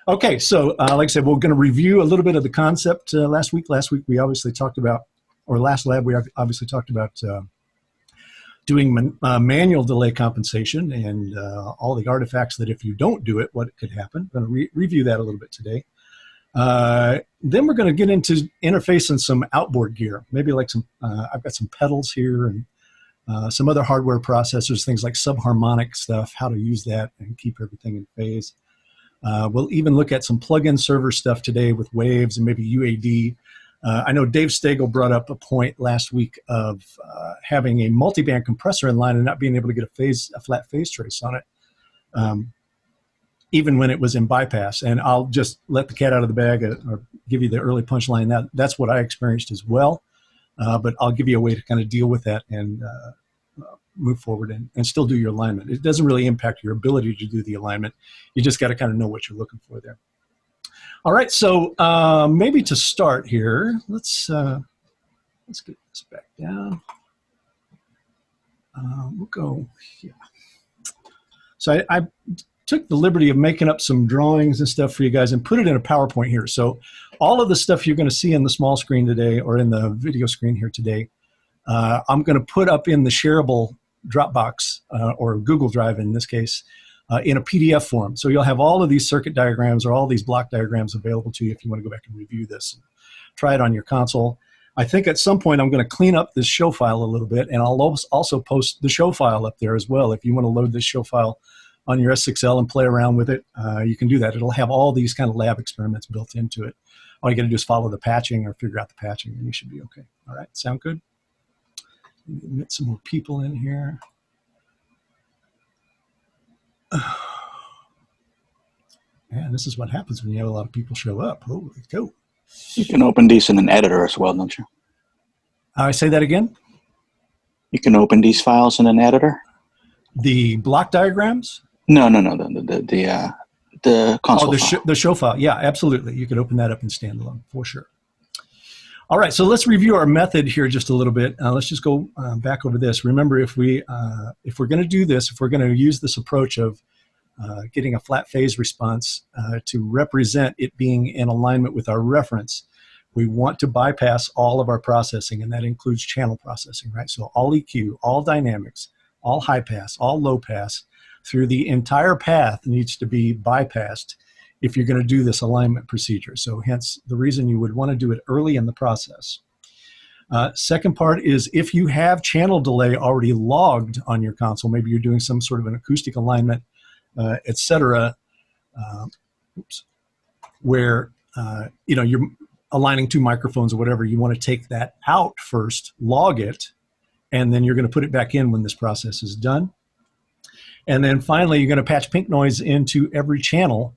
Okay, so like I said, we're going to review a little bit of the concept last week. Last week we obviously talked about, or last lab we obviously talked about doing manual delay compensation and all the artifacts that if you don't do it, what could happen. I'm going to review that a little bit today. Then we're going to get into interfacing some outboard gear, maybe like some, I've got some pedals here and some other hardware processors, things like subharmonic stuff, how to use that and keep everything in phase. We'll even look at some plug-in server stuff today with waves and maybe UAD. I know Dave Stagel brought up a point last week of having a multiband compressor in line and not being able to get a flat phase trace on it, even when it was in bypass. And I'll just let the cat out of the bag or give you the early punchline. That's what I experienced as well, but I'll give you a way to kind of deal with that and move forward and still do your alignment. It doesn't really impact your ability to do the alignment. You just got to kind of know what you're looking for there. All right, so maybe to start here, let's get this back down. We'll go here. So I took the liberty of making up some drawings and stuff for you guys and put it in a PowerPoint here. So all of the stuff you're going to see in the small screen today or in the video screen here today, I'm going to put up in the shareable Dropbox or Google Drive in this case in a PDF form. So you'll have all of these circuit diagrams or all these block diagrams available to you if you want to go back and review this and try it on your console. I think at some point I'm going to clean up this show file a little bit, and I'll also post the show file up there as well. If you want to load this show file on your S6L and play around with it, you can do that. It'll have all these kind of lab experiments built into it. All you got to do is follow the patching or figure out the patching, and you should be okay. All right, sound good? Get some more people in here. Man, this is what happens when you have a lot of people show up. Holy cow. You can open these in an editor as well, don't you? I say that again? You can open these files in an editor? The block diagrams? No. The console file. The show file. Yeah, absolutely. You can open that up in standalone for sure. All right, so let's review our method here just a little bit. Let's just go back over this. Remember, if we're going to do this, if we're going to use this approach of getting a flat phase response to represent it being in alignment with our reference, we want to bypass all of our processing, and that includes channel processing, right? So all EQ, all dynamics, all high pass, all low pass, through the entire path needs to be bypassed if you're going to do this alignment procedure. So hence the reason you would want to do it early in the process. Second part is if you have channel delay already logged on your console, maybe you're doing some sort of an acoustic alignment, etc., where you're aligning two microphones or whatever, you want to take that out first, log it, and then you're going to put it back in when this process is done. And then finally, you're going to patch pink noise into every channel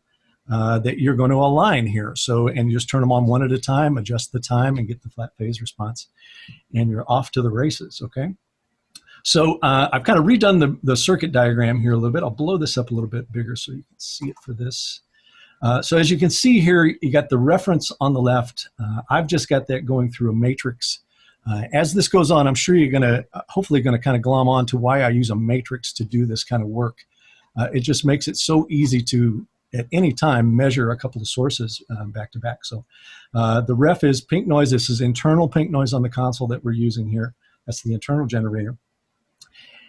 that you're going to align here. So, and you just turn them on one at a time, adjust the time, and get the flat phase response, and you're off to the races, okay? So I've kind of redone the circuit diagram here a little bit. I'll blow this up a little bit bigger so you can see it for this. So as you can see here, you got the reference on the left. I've just got that going through a matrix. As this goes on, I'm sure you're going to, hopefully going to kind of glom on to why I use a matrix to do this kind of work. It just makes it so easy to, at any time, measure a couple of sources back to back. So the ref is pink noise. This is internal pink noise on the console that we're using here. That's the internal generator.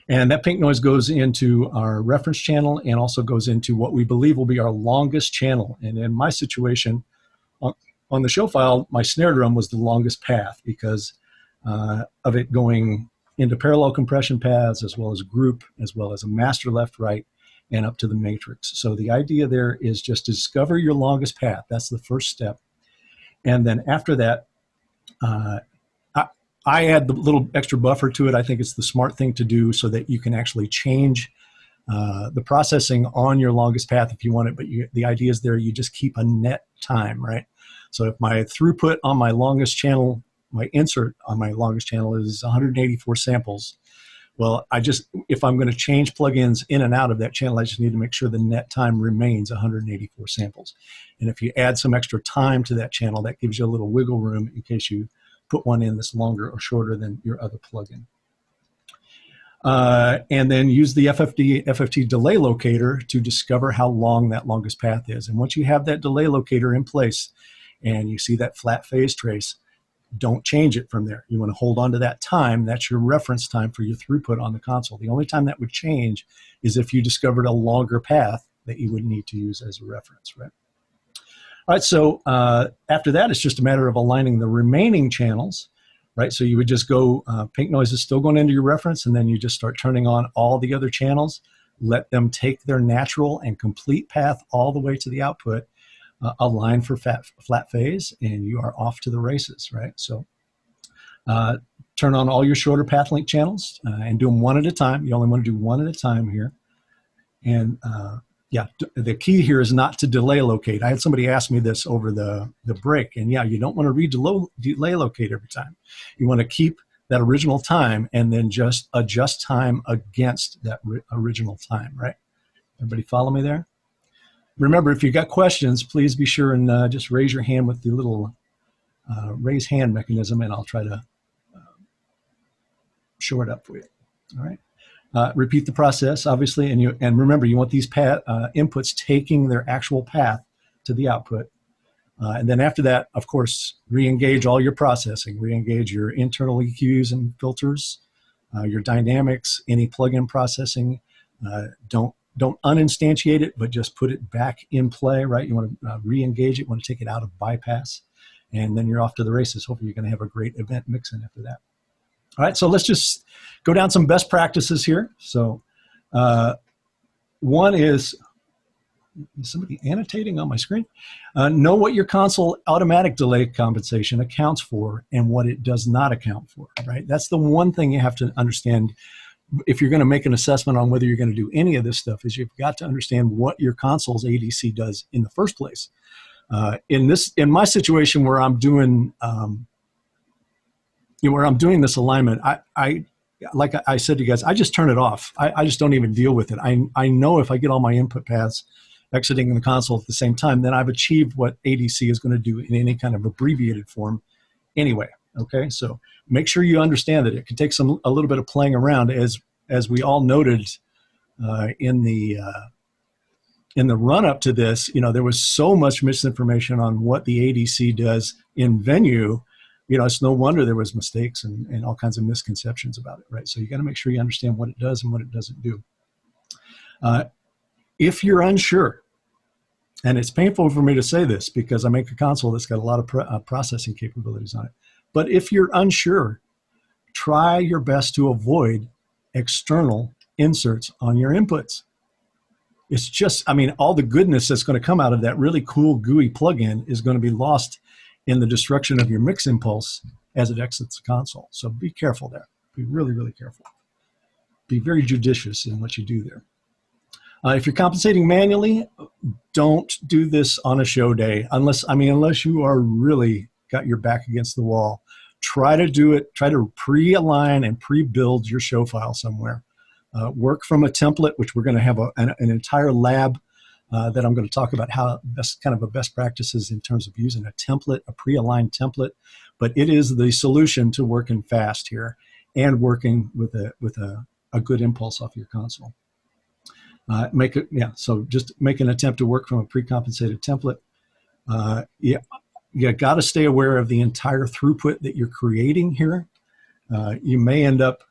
And that pink noise goes into our reference channel and also goes into what we believe will be our longest channel. And in my situation, on the show file, my snare drum was the longest path because of it going into parallel compression paths as well as group, as well as a master left-right, and up to the matrix. So the idea there is just to discover your longest path. That's the first step. And then after that, I add the little extra buffer to it. I think it's the smart thing to do so that you can actually change the processing on your longest path if you want it. But the idea is there, you just keep a net time, right? So if my throughput on my longest channel, my insert on my longest channel is 184 samples, well, if I'm going to change plugins in and out of that channel, I just need to make sure the net time remains 184 samples. And if you add some extra time to that channel, that gives you a little wiggle room in case you put one in that's longer or shorter than your other plugin. And then use the FFT delay locator to discover how long that longest path is. And once you have that delay locator in place and you see that flat phase trace, don't change it from there. You want to hold on to that time. That's your reference time for your throughput on the console. The only time that would change is if you discovered a longer path that you would need to use as a reference, right? All right, so after that, it's just a matter of aligning the remaining channels, right? So you would just go, pink noise is still going into your reference, and then you just start turning on all the other channels, let them take their natural and complete path all the way to the output, align for flat phase, and you are off to the races, right? So turn on all your shorter path link channels and do them one at a time. You only want to do one at a time here. And yeah, the key here is not to delay locate. I had somebody ask me this over the break, and yeah, you don't want to delay locate every time. You want to keep that original time and then just adjust time against that original time, right? Everybody follow me there? Remember, if you've got questions, please be sure and just raise your hand with the little raise hand mechanism, and I'll try to show it up for you. All right. Repeat the process, obviously, and remember, you want these inputs taking their actual path to the output. And then after that, of course, re-engage all your processing. Re-engage your internal EQs and filters, your dynamics, any plug-in processing. Don't uninstantiate it, but just put it back in play, right? You want to re-engage it, you want to take it out of bypass, and then you're off to the races. Hopefully you're going to have a great event mixing after that. All right, so let's just go down some best practices here. So one is somebody annotating on my screen? Know what your console automatic delay compensation accounts for and what it does not account for, right? That's the one thing you have to understand if you're going to make an assessment on whether you're going to do any of this stuff, is you've got to understand what your console's ADC does in the first place. In my situation where I'm doing this alignment, I like I said to you guys, I just turn it off. I just don't even deal with it. I know if I get all my input paths exiting the console at the same time, then I've achieved what ADC is going to do in any kind of abbreviated form anyway. Okay, so make sure you understand that it can take a little bit of playing around, as we all noted in the run up to this. There was so much misinformation on what the ADC does in venue. It's no wonder there was mistakes and all kinds of misconceptions about it, right? So you got to make sure you understand what it does and what it doesn't do. If you're unsure, and it's painful for me to say this because I make a console that's got a lot of processing capabilities on it, but if you're unsure, try your best to avoid external inserts on your inputs. It's just, all the goodness that's going to come out of that really cool GUI plugin is going to be lost in the destruction of your mix impulse as it exits the console. So be careful there. Be really, really careful. Be very judicious in what you do there. If you're compensating manually, don't do this on a show day unless you are really got your back against the wall. Try to do it. Try to pre-align and pre-build your show file somewhere. Work from a template, which we're going to have an entire lab that I'm going to talk about how best practices in terms of using a template, a pre-aligned template. But it is the solution to working fast here and working with a good impulse off your console. So just make an attempt to work from a pre-compensated template. You got to stay aware of the entire throughput that you're creating here. You may end up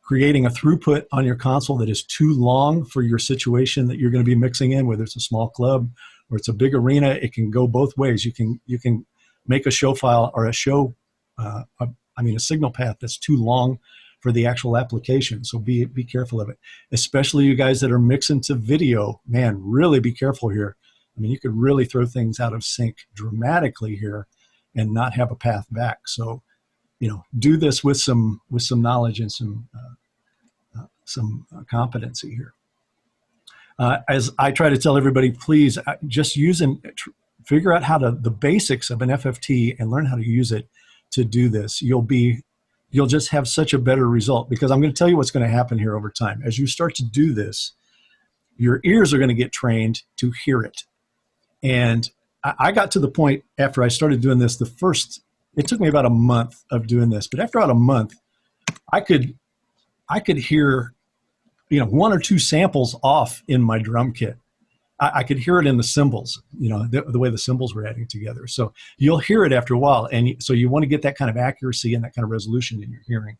creating a throughput on your console that is too long for your situation that you're going to be mixing in, whether it's a small club or it's a big arena. It can go both ways. You can make a show file or a signal path that's too long for the actual application. So be careful of it, especially you guys that are mixing to video. Man, really be careful here. You could really throw things out of sync dramatically here and not have a path back. So, do this with some knowledge and some competency here. As I try to tell everybody, please just figure out the basics of an FFT and learn how to use it to do this. You'll just have such a better result, because I'm going to tell you what's going to happen here over time. As you start to do this, your ears are going to get trained to hear it. And I got to the point after I started doing this, it took me about a month of doing this, but after about a month, I could I could hear, one or two samples off in my drum kit. I could hear it in the cymbals, the way the cymbals were adding together. So you'll hear it after a while. And so you want to get that kind of accuracy and that kind of resolution in your hearing.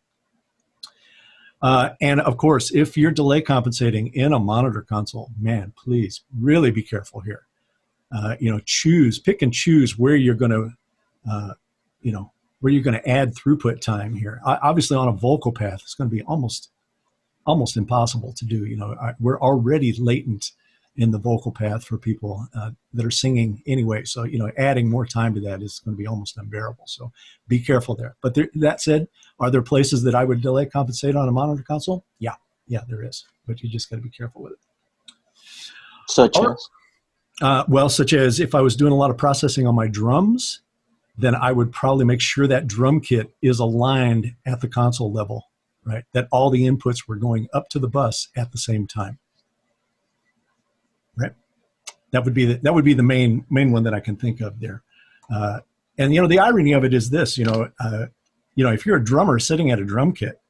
And of course, if you're delay compensating in a monitor console, man, please really be careful here. Pick and choose where you're going to, where you're going to add throughput time here. Obviously on a vocal path, it's going to be almost impossible to do. We're already latent in the vocal path for people that are singing anyway. So, adding more time to that is going to be almost unbearable. So be careful there. But that said, are there places that I would delay compensate on a monitor console? Yeah, there is. But you just got to be careful with it. Such as if I was doing a lot of processing on my drums, then I would probably make sure that drum kit is aligned at the console level, right? That all the inputs were going up to the bus at the same time. Right, that would be the main one that I can think of there, and the irony of it is this, if you're a drummer sitting at a drum kit,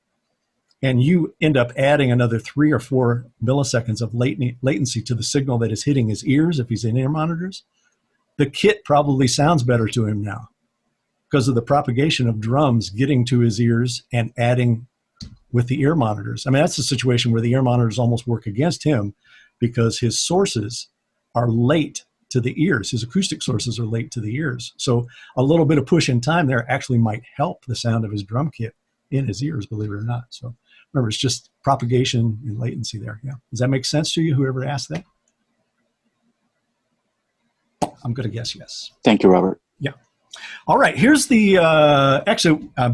and you end up adding another 3 or 4 milliseconds of latency to the signal that is hitting his ears, if he's in ear monitors, the kit probably sounds better to him now because of the propagation of drums getting to his ears and adding with the ear monitors. I mean, that's a situation where the ear monitors almost work against him, because his sources are late to the ears. His acoustic sources are late to the ears. So a little bit of push in time there actually might help the sound of his drum kit in his ears, believe it or not. So remember, it's just propagation and latency there. Yeah. Does that make sense to you, whoever asked that? I'm going to guess yes. Thank you, Robert. Yeah. All right. Here's the,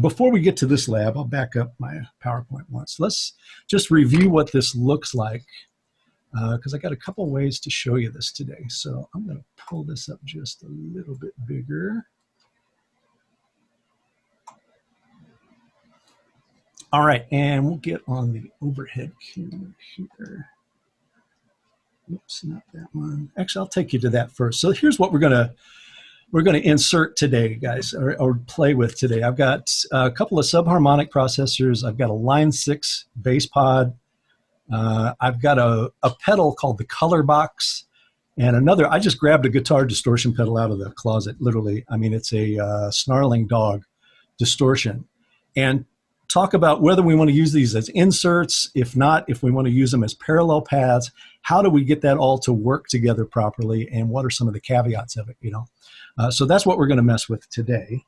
before we get to this lab, I'll back up my PowerPoint once. Let's just review what this looks like. Because I got a couple ways to show you this today. So I'm going to pull this up just a little bit bigger. All right, and we'll get on the overhead camera here. Oops, not that one. Actually, I'll take you to that first. So here's what we're going to insert today, guys, or play with today. I've got a couple of subharmonic processors. I've got a Line 6 bass pod. I've got a pedal called the Color Box, and another. I just grabbed a guitar distortion pedal out of the closet, literally. I mean, it's a snarling dog distortion. And talk about whether we want to use these as inserts, if not, if we want to use them as parallel paths. How do we get that all to work together properly, and what are some of the caveats of it, So that's what we're going to mess with today.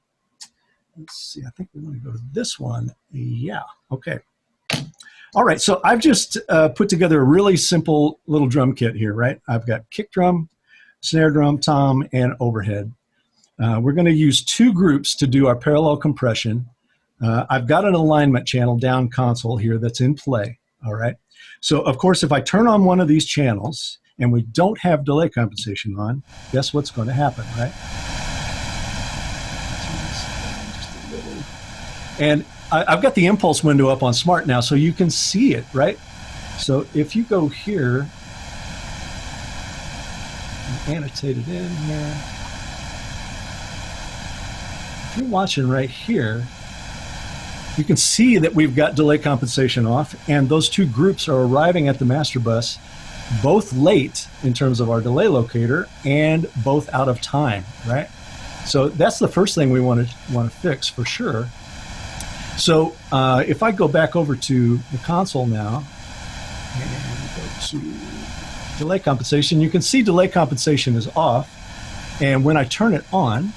Let's see, I think we want to go to this one. Yeah, okay. All right, so I've just put together a really simple little drum kit here, right? I've got kick drum, snare drum, tom, and overhead. We're going to use 2 groups to do our parallel compression. I've got an alignment channel down console here that's in play, all right? So, of course, if I turn on one of these channels and we don't have delay compensation on, guess what's going to happen, right? And I've got the impulse window up on Smart now, so you can see it, right? So if you go here, and annotate it in here. If you're watching right here, you can see that we've got delay compensation off, and those 2 groups are arriving at the master bus, both late in terms of our delay locator and both out of time, right? So that's the first thing we want to fix for sure. So if I go back over to the console now and go to delay compensation, you can see delay compensation is off. And when I turn it on,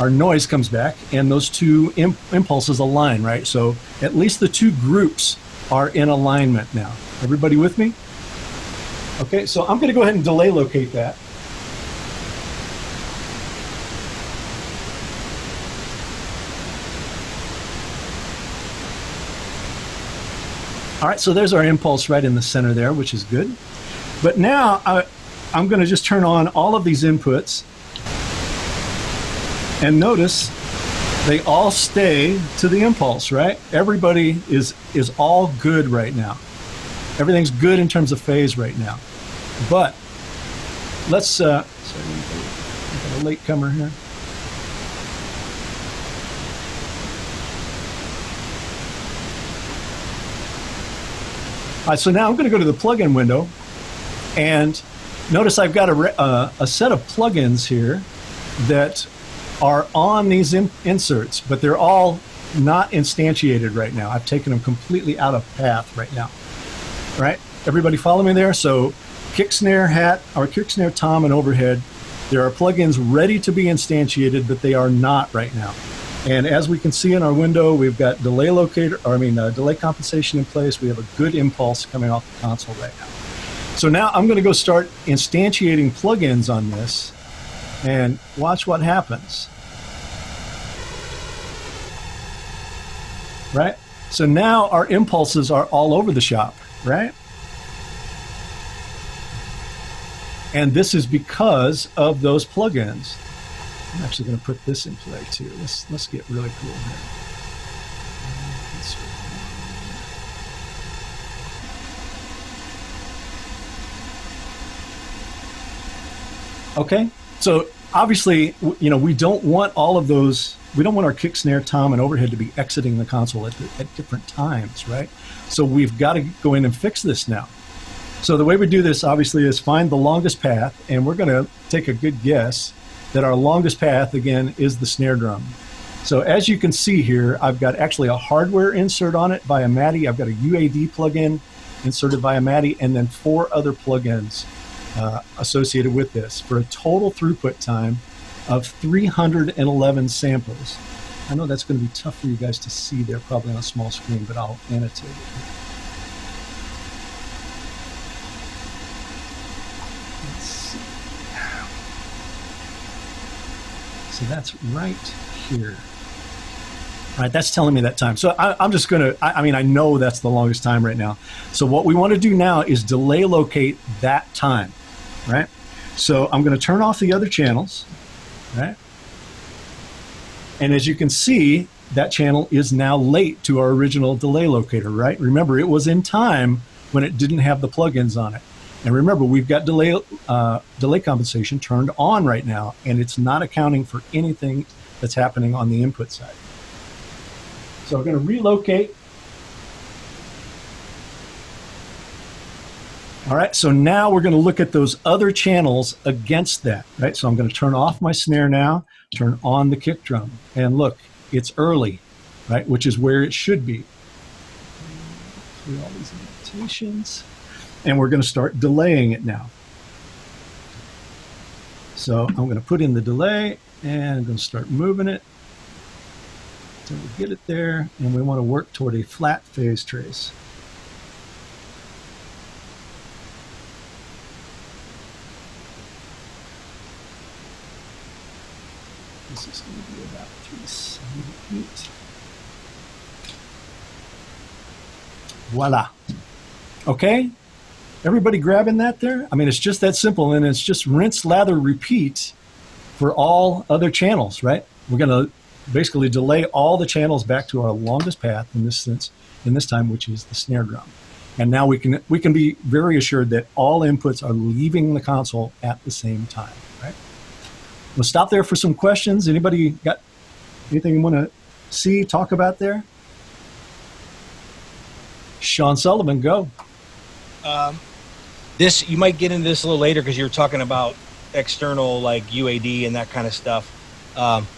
our noise comes back and those 2 impulses align, right? So at least the 2 groups are in alignment now. Everybody with me? Okay, so I'm going to go ahead and delay locate that. All right, so there's our impulse right in the center there, which is good. But now I'm going to just turn on all of these inputs, and notice they all stay to the impulse, right? Everybody is all good right now. Everything's good in terms of phase right now. But let's, sorry, I've got a latecomer here. All right, so now I'm going to go to the plugin window, and notice I've got a set of plugins here that are on these inserts, but they're all not instantiated right now. I've taken them completely out of path right now. All right, everybody follow me there? So kick snare hat, or kick snare tom and overhead, there are plugins ready to be instantiated, but they are not right now. And as we can see in our window, we've got delay locator, or delay compensation in place. We have a good impulse coming off the console right now. So now I'm going to go start instantiating plugins on this, and watch what happens. Right? So now our impulses are all over the shop, right? And this is because of those plugins. I'm actually going to put this in play too. Let's get really cool here. Okay, so obviously, we don't want all of those. We don't want our kick, snare, tom, and overhead to be exiting the console at different times, right? So we've got to go in and fix this now. So the way we do this, obviously, is find the longest path, and we're going to take a good guess that our longest path, again, is the snare drum. So as you can see here, I've got actually a hardware insert on it via MADI. I've got a UAD plugin inserted via MADI, and then 4 other plugins associated with this for a total throughput time of 311 samples. I know that's going to be tough for you guys to see there, probably on a small screen, but I'll annotate it. Let's see. So that's right here. All right, that's telling me that time. So I'm just going to, I know that's the longest time right now. So what we want to do now is delay locate that time, right? So I'm going to turn off the other channels, right? And as you can see, that channel is now late to our original delay locator, right? Remember, it was in time when it didn't have the plugins on it. And remember, we've got delay compensation turned on right now, and it's not accounting for anything that's happening on the input side. So we're going to relocate. All right, so now we're going to look at those other channels against that, right? So I'm going to turn off my snare now, turn on the kick drum, and look, it's early, right? Which is where it should be. Through all these limitations, and we're going to start delaying it now. So I'm going to put in the delay, and I'm going to start moving it until we get it there, and we want to work toward a flat phase trace. This is going to be about 378. Voila. Okay? Everybody grabbing that there? I mean, it's just that simple, and it's just rinse, lather, repeat for all other channels, right? We're going to basically delay all the channels back to our longest path in this time, which is the snare drum. And now we can be very assured that all inputs are leaving the console at the same time, right? We'll stop there for some questions. Anybody got anything you want to see, talk about there? Sean Sullivan, go. This, you might get into this a little later because you were talking about external like UAD and that kind of stuff.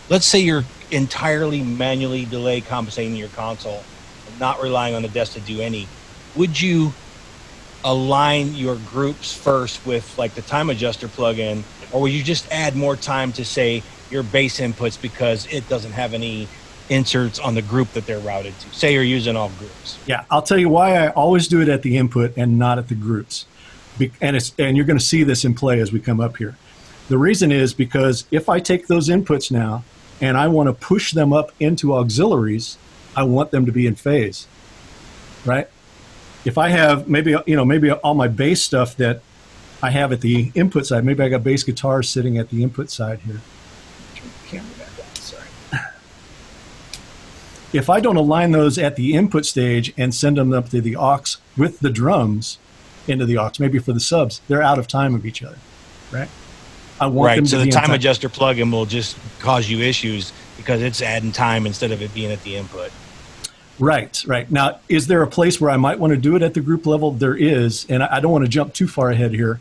Let's say you're entirely manually delay compensating your console and not relying on the desk to do any. Would you align your groups first with like the time adjuster plugin, or would you just add more time to say your bass inputs because it doesn't have any inserts on the group that they're routed to? Say you're using all groups. Yeah, I'll tell you why I always do it at the input and not at the groups. And you're going to see this in play as we come up here. The reason is because if I take those inputs now and I want to push them up into auxiliaries, I want them to be in phase, right? If I have maybe all my bass stuff that I have at the input side, maybe I got bass guitars sitting at the input side here. Turn the camera back on, sorry. If I don't align those at the input stage and send them up to the aux with the drums into the aux, maybe for the subs, they're out of time of each other, right? I want them to so be the in time adjuster plugin will just cause you issues because it's adding time instead of it being at the input. Right, right. Now, is there a place where I might want to do it at the group level? There is, and I don't want to jump too far ahead here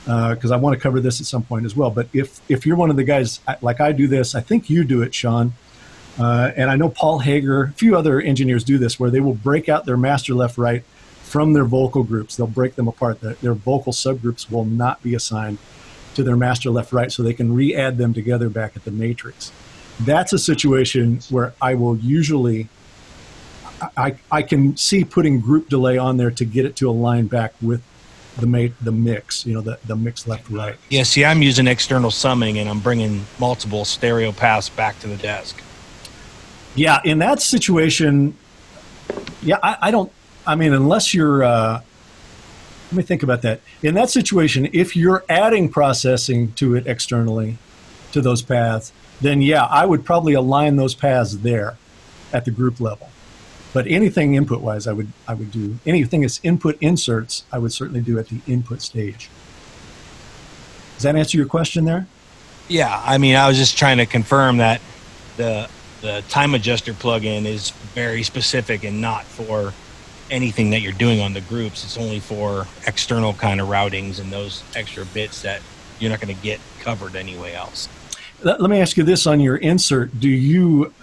because I want to cover this at some point as well. But if you're one of the guys, like I do this, I think you do it, Sean, and I know Paul Hager, a few other engineers do this, where they will break out their master left, right from their vocal groups. They'll break them apart. Their vocal subgroups will not be assigned to their master left, right, so they can re-add them together back at the matrix. That's a situation where I will usually... I can see putting group delay on there to get it to align back with the mix, the mix left right. Yeah, see, I'm using external summing, and I'm bringing multiple stereo paths back to the desk. Yeah, in that situation, yeah, unless you're, let me think about that. In that situation, if you're adding processing to it externally, to those paths, then yeah, I would probably align those paths there at the group level. But anything input-wise, I would do. Anything that's input inserts, I would certainly do at the input stage. Does that answer your question there? Yeah, I mean, I was just trying to confirm that the time adjuster plugin is very specific and not for anything that you're doing on the groups. It's only for external kind of routings and those extra bits that you're not going to get covered anyway else. Let me ask you this on your insert. Do you...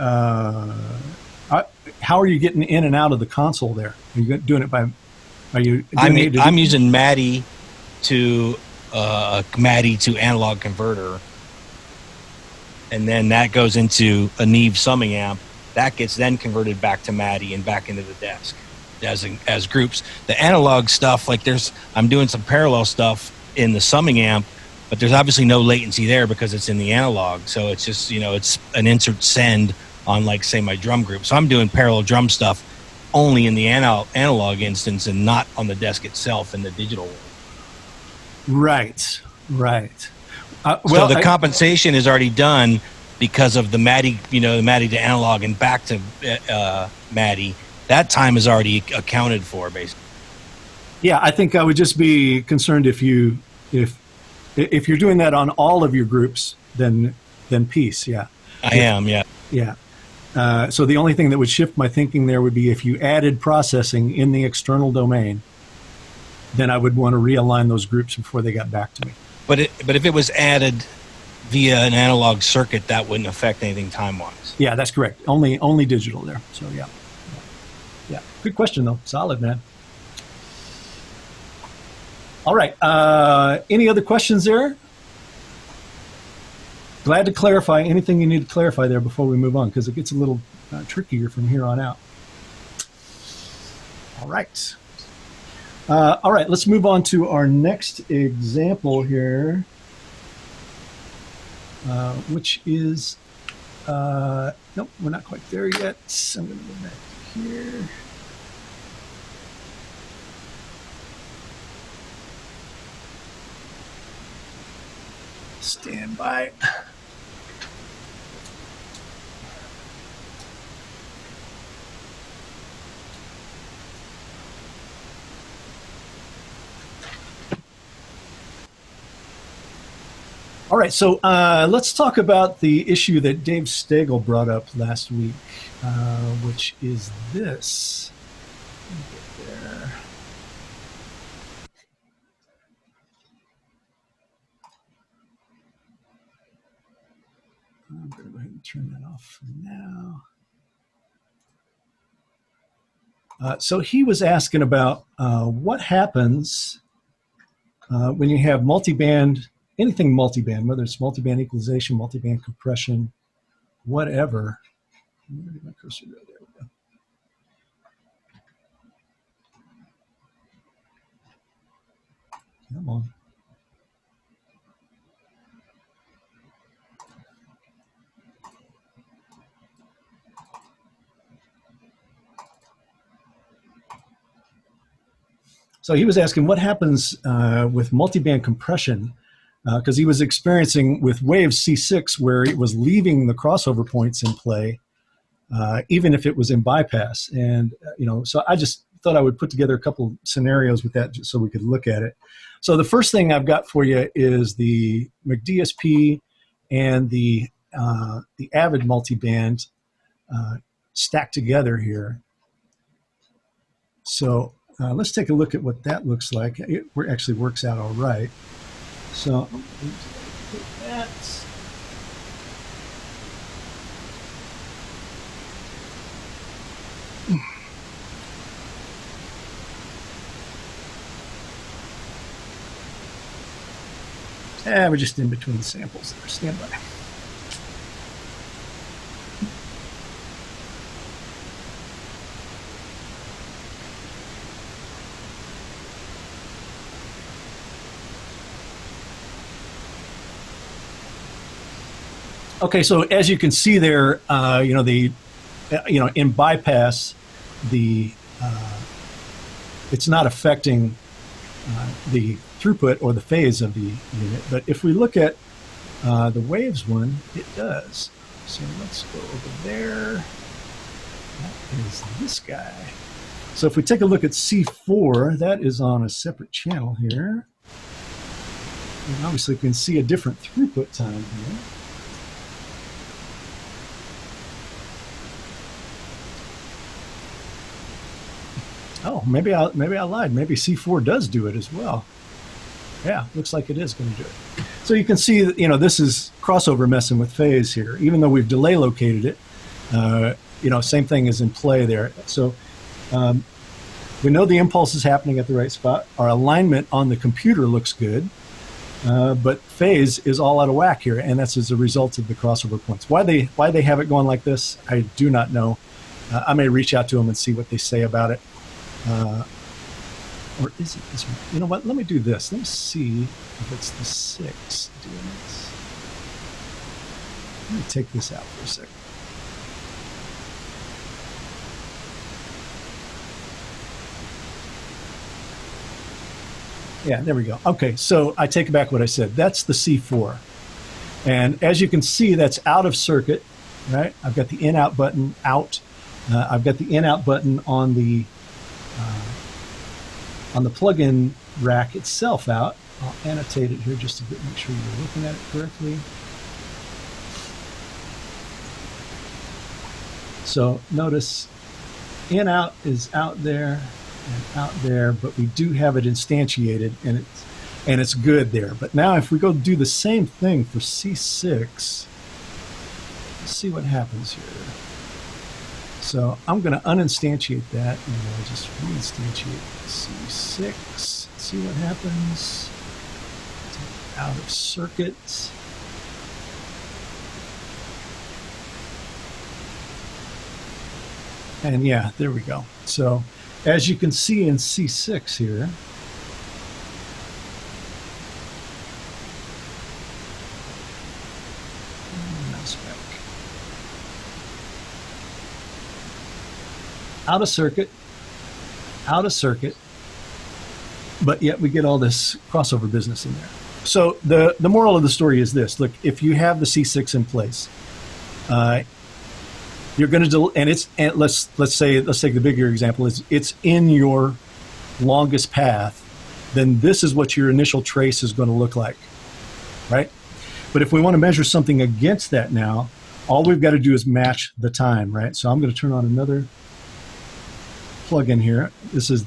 how are you getting in and out of the console there? Are you doing it by? I'm using MADI to analog converter, and then that goes into a Neve summing amp. That gets then converted back to MADI and back into the desk as groups. The analog stuff, I'm doing some parallel stuff in the summing amp, but there's obviously no latency there because it's in the analog. So it's just it's an insert send on, say, my drum group. So I'm doing parallel drum stuff only in the analog instance and not on the desk itself in the digital world. Right. So the compensation is already done because of the MADI, the MADI to analog and back to MADI. That time is already accounted for, basically. Yeah, I think I would just be concerned if you're doing that on all of your groups, then peace. Yeah. I am. Yeah. Yeah. So the only thing that would shift my thinking there would be if you added processing in the external domain, then I would want to realign those groups before they got back to me. But if it was added via an analog circuit, that wouldn't affect anything time-wise. Yeah, that's correct. Only digital there. So yeah. Good question though. Solid, man. All right. Any other questions there? Glad to clarify anything you need to clarify there before we move on, because it gets a little trickier from here on out. All right. Let's move on to our next example here, which is, nope, we're not quite there yet. I'm going to go back to here. Stand by. All right, so let's talk about the issue that Dave Stagel brought up last week, which is this. Let me get there. I'm going to go ahead and turn that off for now. So he was asking about what happens when you have multiband, anything multiband, whether it's multiband equalization, multiband compression, whatever. Where did my cursor go? There we go. Come on. So he was asking what happens with multiband compression, because he was experiencing with Waves C6 where it was leaving the crossover points in play, even if it was in bypass. And, so I just thought I would put together a couple scenarios with that just so we could look at it. So the first thing I've got for you is the McDSP and the Avid multiband stacked together here. So let's take a look at what that looks like. It actually works out all right. So that. We're just in between samples there. Stand by. Okay, so as you can see there, in bypass, it's not affecting the throughput or the phase of the unit. But if we look at the waves one, it does. So let's go over there. That is this guy. So if we take a look at C4, that is on a separate channel here. And obviously, we can see a different throughput time here. Oh, maybe I lied. Maybe C4 does do it as well. Yeah, looks like it is going to do it. So you can see that, this is crossover messing with phase here. Even though we've delay located it, same thing is in play there. So we know the impulse is happening at the right spot. Our alignment on the computer looks good, but phase is all out of whack here, and that's as a result of the crossover points. Why they have it going like this, I do not know. I may reach out to them and see what they say about it. Or is it this one? You know what? Let me do this. Let me see if it's the 6 doing this. Let me take this out for a second. Yeah, there we go. Okay, so I take back what I said. That's the C4. And as you can see, that's out of circuit, right? I've got the in-out button out. I've got the in-out button on the plug-in rack itself out. I'll annotate it here just to make sure you're looking at it correctly. So notice in-out is out there and out there, but we do have it instantiated, and it's good there. But now if we go do the same thing for C6, let's see what happens here. So I'm going to uninstantiate that, and I'll just reinstantiate C6. See what happens. Take out of circuit. And yeah, there we go. So as you can see in C6 here, mouse back. Out of circuit, but yet we get all this crossover business in there. So the moral of the story is this: look, if you have the C6 in place, you're going to let's take the bigger example. It's in your longest path, then this is what your initial trace is going to look like, right? But if we want to measure something against that now, all we've got to do is match the time, right? So I'm going to turn on another plugin here. This is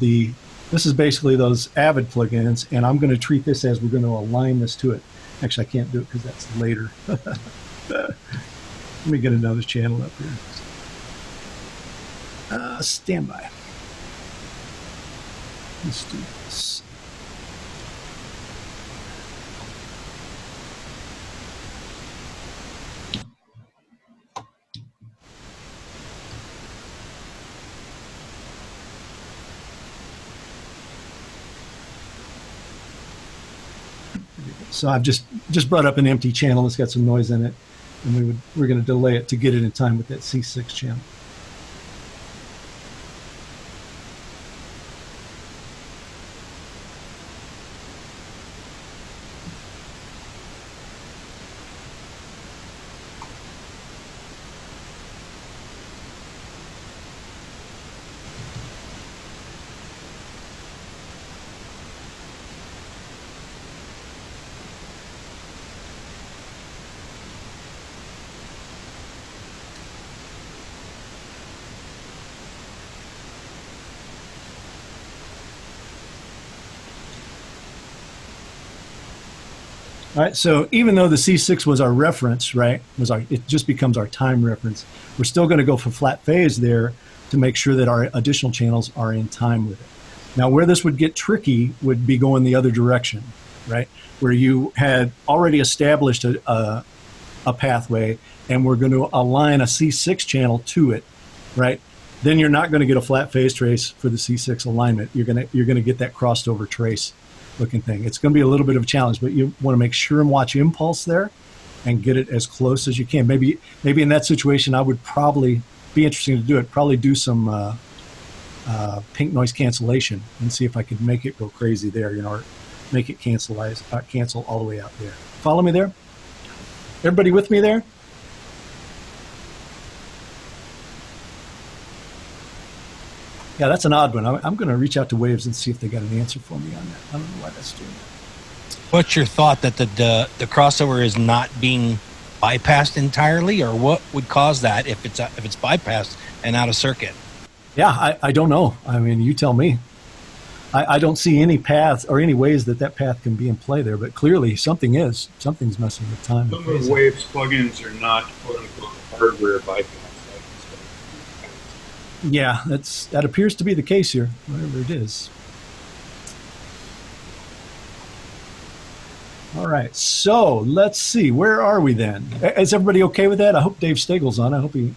basically those Avid plugins, and I'm going to treat this as we're going to align this to it. Actually, I can't do it because that's later. Let me get another channel up here. Stand by. Let's do this. So I've just brought up an empty channel. It's got some noise in it, and we're going to delay it to get it in time with that C6 channel. All right, so even though the C6 was our reference, right, it just becomes our time reference, we're still going to go for flat phase there to make sure that our additional channels are in time with it. Now, where this would get tricky would be going the other direction, right, where you had already established a pathway and we're going to align a C6 channel to it, right? Then you're not going to get a flat phase trace for the C6 alignment. You're going to get that crossed over trace looking thing. It's going to be a little bit of a challenge, but you want to make sure and watch impulse there and get it as close as you can. Maybe in that situation, I would probably be interesting to do it. Probably do some pink noise cancellation and see if I could make it go crazy there, or make it cancel all the way out there. Follow me there? Everybody with me there? Yeah, that's an odd one. I'm going to reach out to Waves and see if they got an answer for me on that. I don't know why that's doing that. What's your thought that the crossover is not being bypassed entirely, or what would cause that if it's bypassed and out of circuit? Yeah, I don't know. I mean, you tell me. I don't see any paths or any ways that path can be in play there, but clearly something's messing with time. Some of the Waves plugins are not quote unquote hardware bypass. Yeah, that appears to be the case here, whatever it is. All right, so let's see. Where are we then? Is everybody okay with that? I hope Dave Stagel's on. I hope he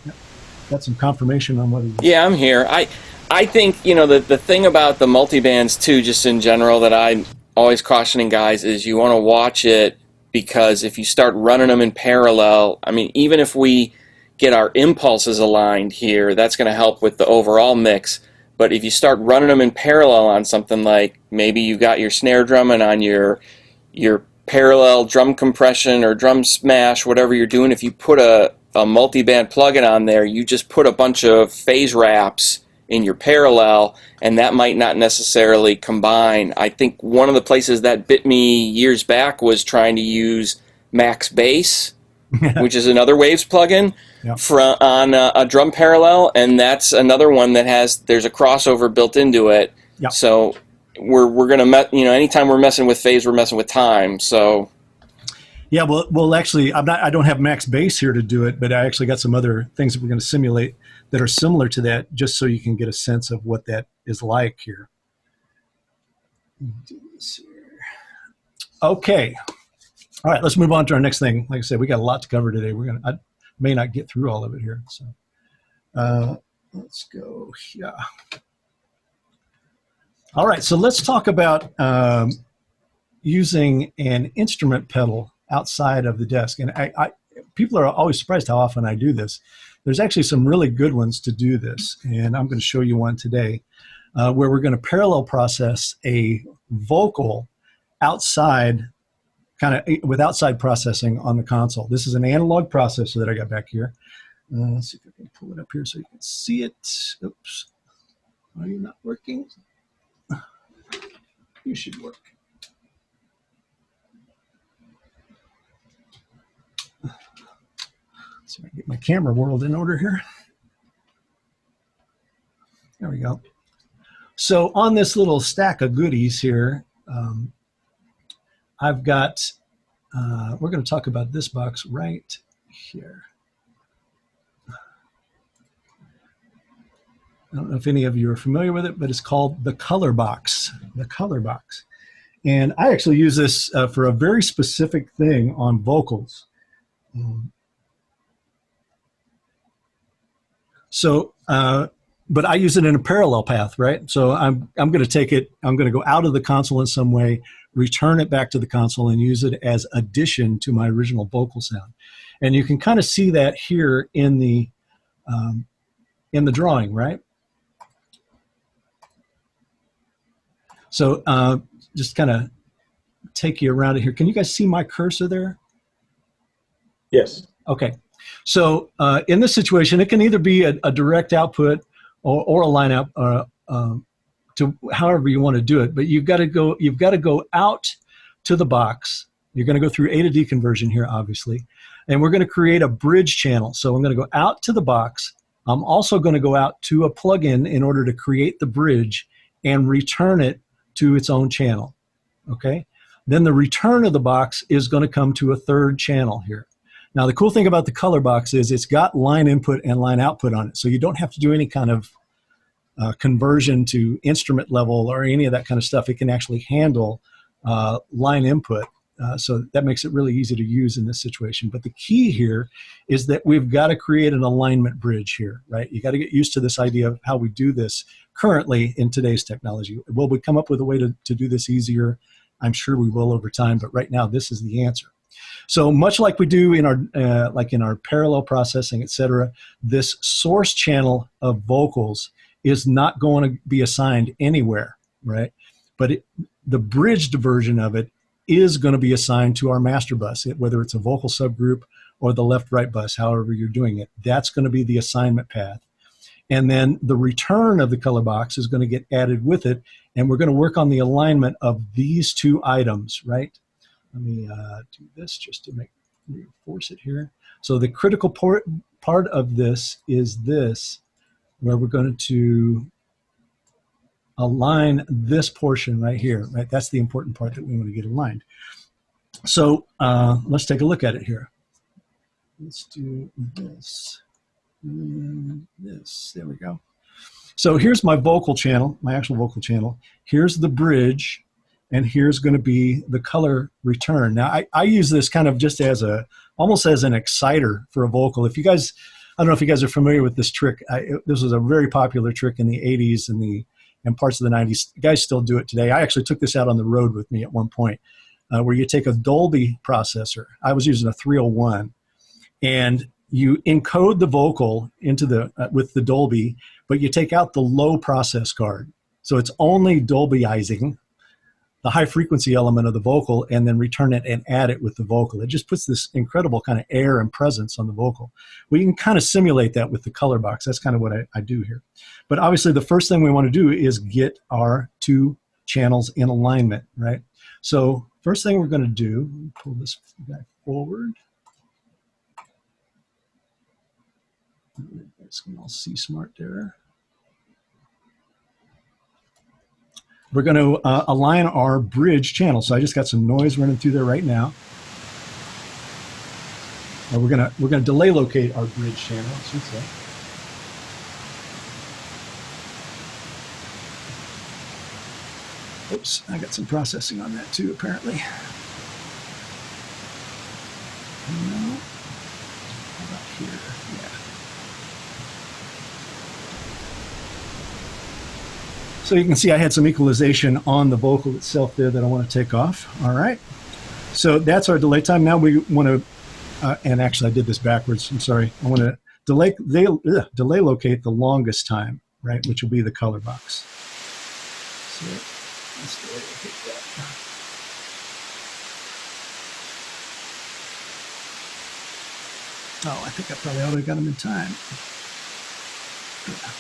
got some confirmation on what he... Yeah, I'm here. I think, the thing about the multibands, too, just in general, that I'm always cautioning guys is you want to watch it, because if you start running them in parallel, I mean, even if we get our impulses aligned here, that's going to help with the overall mix. But if you start running them in parallel on something like maybe you got your snare drum and on your parallel drum compression or drum smash, whatever you're doing, if you put a multi-band plugin on there, you just put a bunch of phase wraps in your parallel, and that might not necessarily combine. I think one of the places that bit me years back was trying to use Max Bass, which is another Waves plugin, on a drum parallel, and that's another one that there's a crossover built into it. Yep. So we're gonna anytime we're messing with phase, we're messing with time. So yeah, well, actually, I don't have Max Bass here to do it, but I actually got some other things that we're going to simulate that are similar to that, just so you can get a sense of what that is like here. Okay. All right, let's move on to our next thing. Like I said, we got a lot to cover today. I may not get through all of it here. So let's go here. All right, so let's talk about using an instrument pedal outside of the desk. And people are always surprised how often I do this. There's actually some really good ones to do this, and I'm going to show you one today where we're going to parallel process a vocal outside, with outside processing on the console. This is an analog processor that I got back here. Let's see if I can pull it up here so you can see it. Oops. Are you not working? You should work. So I get my camera world in order here. There we go. So on this little stack of goodies here, I've got, we're going to talk about this box right here. I don't know if any of you are familiar with it, but it's called the color box. The color box. And I actually use this for a very specific thing on vocals. But I use it in a parallel path, right? So I'm going to take it, I'm going to go out of the console in some way, return it back to the console, and use it as addition to my original vocal sound. And you can kind of see that here in the drawing, right? So just kind of take you around it here. Can you guys see my cursor there? Yes. Okay. So in this situation, it can either be a direct output or a line out to however you want to do it. But you've got to go out to the box. You're going to go through A to D conversion here, obviously, and we're going to create a bridge channel. So I'm going to go out to the box. I'm also going to go out to a plugin in order to create the bridge and return it to its own channel. Okay. Then the return of the box is going to come to a third channel here. Now, the cool thing about the color box is it's got line input and line output on it. So you don't have to do any kind of conversion to instrument level or any of that kind of stuff. It can actually handle line input. So that makes it really easy to use in this situation. But the key here is that we've got to create an alignment bridge here, right? You got to get used to this idea of how we do this currently in today's technology. Will we come up with a way to do this easier? I'm sure we will over time, but right now this is the answer. So much like we do in our parallel processing, et cetera, this source channel of vocals is not going to be assigned anywhere, right? But the bridged version of it is going to be assigned to our master bus, whether it's a vocal subgroup or the left-right bus, however you're doing it. That's going to be the assignment path. And then the return of the color box is going to get added with it, and we're going to work on the alignment of these two items, right? Let me do this just to reinforce it here. So the critical part of this is this, where we're going to align this portion right here, right? That's the important part that we want to get aligned. So let's take a look at it here. Let's do this. This, there we go. So here's my vocal channel, my actual vocal channel. Here's the bridge, and here's going to be the color return. Now I use this kind of just as almost as an exciter for a vocal. If you guys, I don't know if you guys are familiar with this trick. This was a very popular trick in the 80s and parts of the 90s. Guys still do it today. I actually took this out on the road with me at one point, where you take a Dolby processor. I was using a 301, and you encode the vocal into with the Dolby, but you take out the low process card. So it's only Dolbyizing the high frequency element of the vocal, and then return it and add it with the vocal. It just puts this incredible kind of air and presence on the vocal. We can kind of simulate that with the color box. That's kind of what I do here. But obviously the first thing we want to do is get our two channels in alignment, right? So first thing we're going to do, pull this back forward. It's all C-smart there. We're going to align our bridge channel. So I just got some noise running through there right now. We're going to delay locate our bridge channel, I should say. Oops, I got some processing on that too, apparently. No. How about here? Yeah. So you can see I had some equalization on the vocal itself there that I want to take off. All right. So that's our delay time. Now we want to, and actually I did this backwards. I'm sorry. I want to delay locate the longest time, right, which will be the color box. So let's delay locate that. Oh, I think I probably already got them in time. Yeah.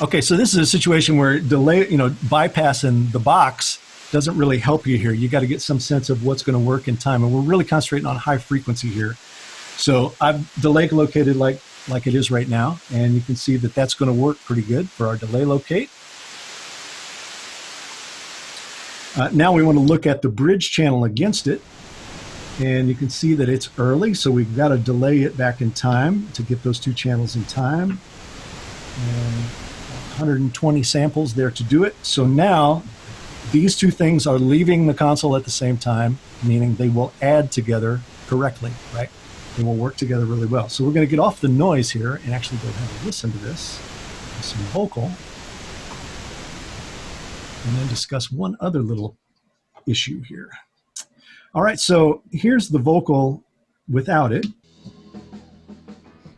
Okay, so this is a situation where bypassing the box doesn't really help you here. You got to get some sense of what's going to work in time, and we're really concentrating on high frequency here. So I've delay located like it is right now, and you can see that that's going to work pretty good for our delay locate. Now we want to look at the bridge channel against it, and you can see that it's early, so we've got to delay it back in time to get those two channels in time. And 120 samples there to do it. So now these two things are leaving the console at the same time, meaning they will add together correctly, right? They will work together really well. So we're going to get off the noise here and actually go ahead and listen to this, some vocal, and then discuss one other little issue here. All right, so here's the vocal without it.